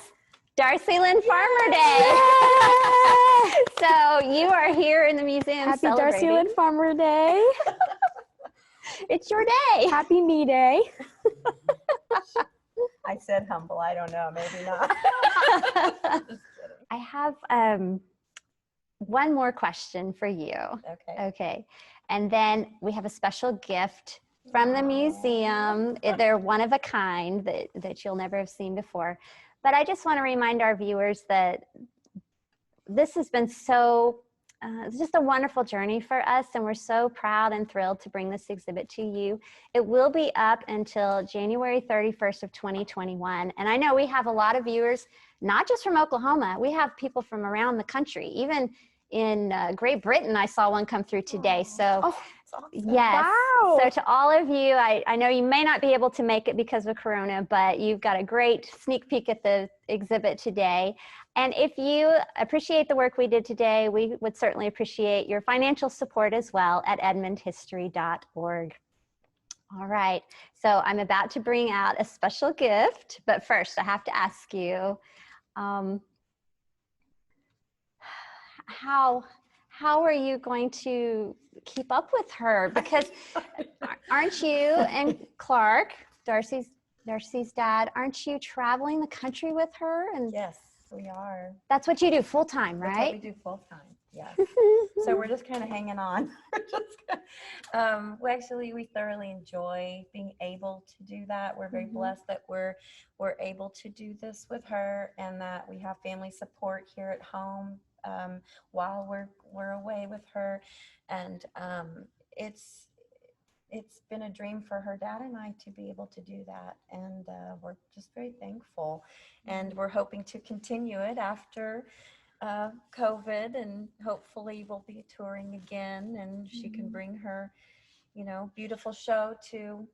Darci Lynne Farmer Day. So you are here in the museum Happy celebrating. Darci Lynne Farmer Day. It's your day. Happy Me Day. I said humble. I don't know. Maybe not. I have one more question for you. Okay. Okay. And then we have a special gift from the museum. They're one of a kind that you'll never have seen before. But I just want to remind our viewers that this has been so, it's just a wonderful journey for us, and we're so proud and thrilled to bring this exhibit to you. It will be up until January 31st of 2021. And I know we have a lot of viewers, not just from Oklahoma, we have people from around the country. Even in Great Britain, I saw one come through today. So awesome. yes. Wow. So to all of you, I know you may not be able to make it because of Corona, but you've got a great sneak peek at the exhibit today. And if you appreciate the work we did today, we would certainly appreciate your financial support as well at edmondhistory.org. All right, so I'm about to bring out a special gift, but first I have to ask you, how are you going to keep up with her? Because aren't you and Clark, Darcy's dad, aren't you traveling the country with her? And Yes, we are. that's what you do full time, That's right? what we do full time. Yes. So we're just kind of hanging on. We thoroughly enjoy being able to do that. We're very blessed that we're able to do this with her, and that we have family support here at home while we're away with her. And it's been a dream for her dad and I to be able to do that, and we're just very thankful, and we're hoping to continue it after COVID, and hopefully we'll be touring again, and she can bring her, beautiful show to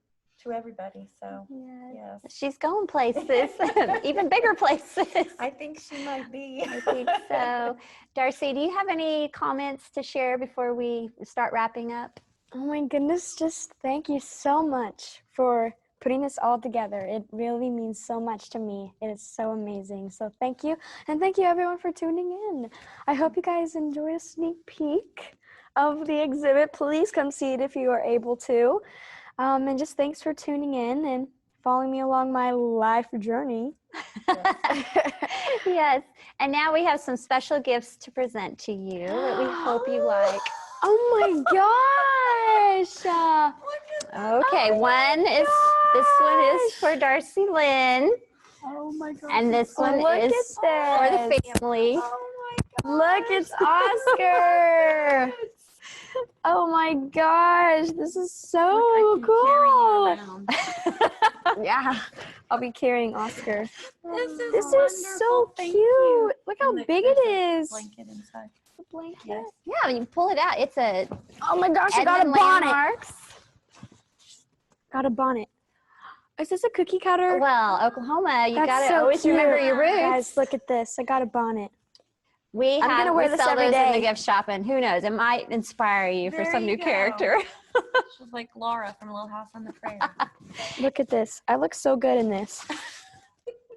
everybody. So yes. She's going places, even bigger places. I think she might be. I think so. Darcy, do you have any comments to share before we start wrapping up? Oh my goodness, just thank you so much for putting this all together. It really means so much to me. It is so amazing. So thank you. And thank you everyone for tuning in. I hope you guys enjoy a sneak peek of the exhibit. Please come see it if you are able to. And just thanks for tuning in and following me along my life journey. Yes. And now we have some special gifts to present to you that we hope you like. Oh my gosh. Okay, this one is for Darci Lynne. Oh my gosh. And this one is for the family. Oh my gosh. Look, it's Oscar. Oh my gosh, this is so cool. Yeah, I'll be carrying Oscar. This is so cute. Look how big it is. Blanket inside. The blanket. Yes. Yeah, you pull it out. It's a Oh my gosh, I got a Edmond bonnet. Landmarks. Got a bonnet. Is this a cookie cutter? Well, Oklahoma, you That's gotta so always cute. remember your roots. Guys, look at this. I got a bonnet. We I'm gonna wear this sell every those in day. the gift shop, and who knows, it might inspire you for There some you new go. character. She's like Laura from Little House on the Prairie. Look at this. I look so good in this.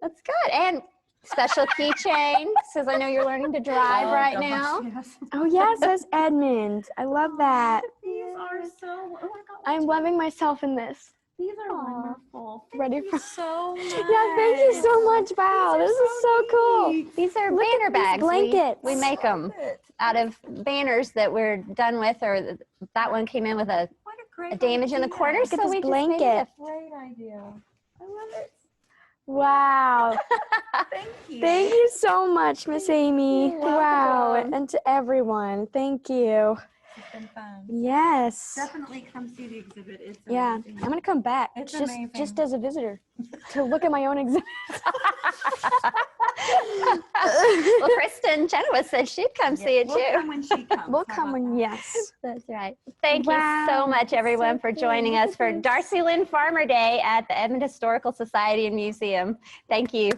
That's good. And special keychain, says I know you're learning to drive right gosh, now. Yes. Oh yeah, it says Edmond. I love that. These are so. Oh my God. I'm loving myself in this. These are wonderful. Ready for So much. Yeah, thank you so much. Wow, this is so cool. These are Look at banner these bags. blankets. We make them out of banners that we're done with, or that one came in with a What a great damage in the idea. corner, Look so at this we just made blanket. it. Great idea. I love it. Wow. Thank you. Thank you so much, Miss Amy. You're Wow. welcome. And to everyone, thank you. It's been fun. Yes. Definitely come see the exhibit. It's Yeah, amazing. I'm gonna come back It's just amazing. as a visitor to look at my own exhibit. Well, Kristen Chenoweth said she'd come see it We'll too. come when she comes. We'll How come about when, that? yes. That's right. Thank you Wow, so much, everyone, so for cool. joining Look us at for this. Darci Lynne Farmer Day at the Edmond Historical Society and Museum. Thank you.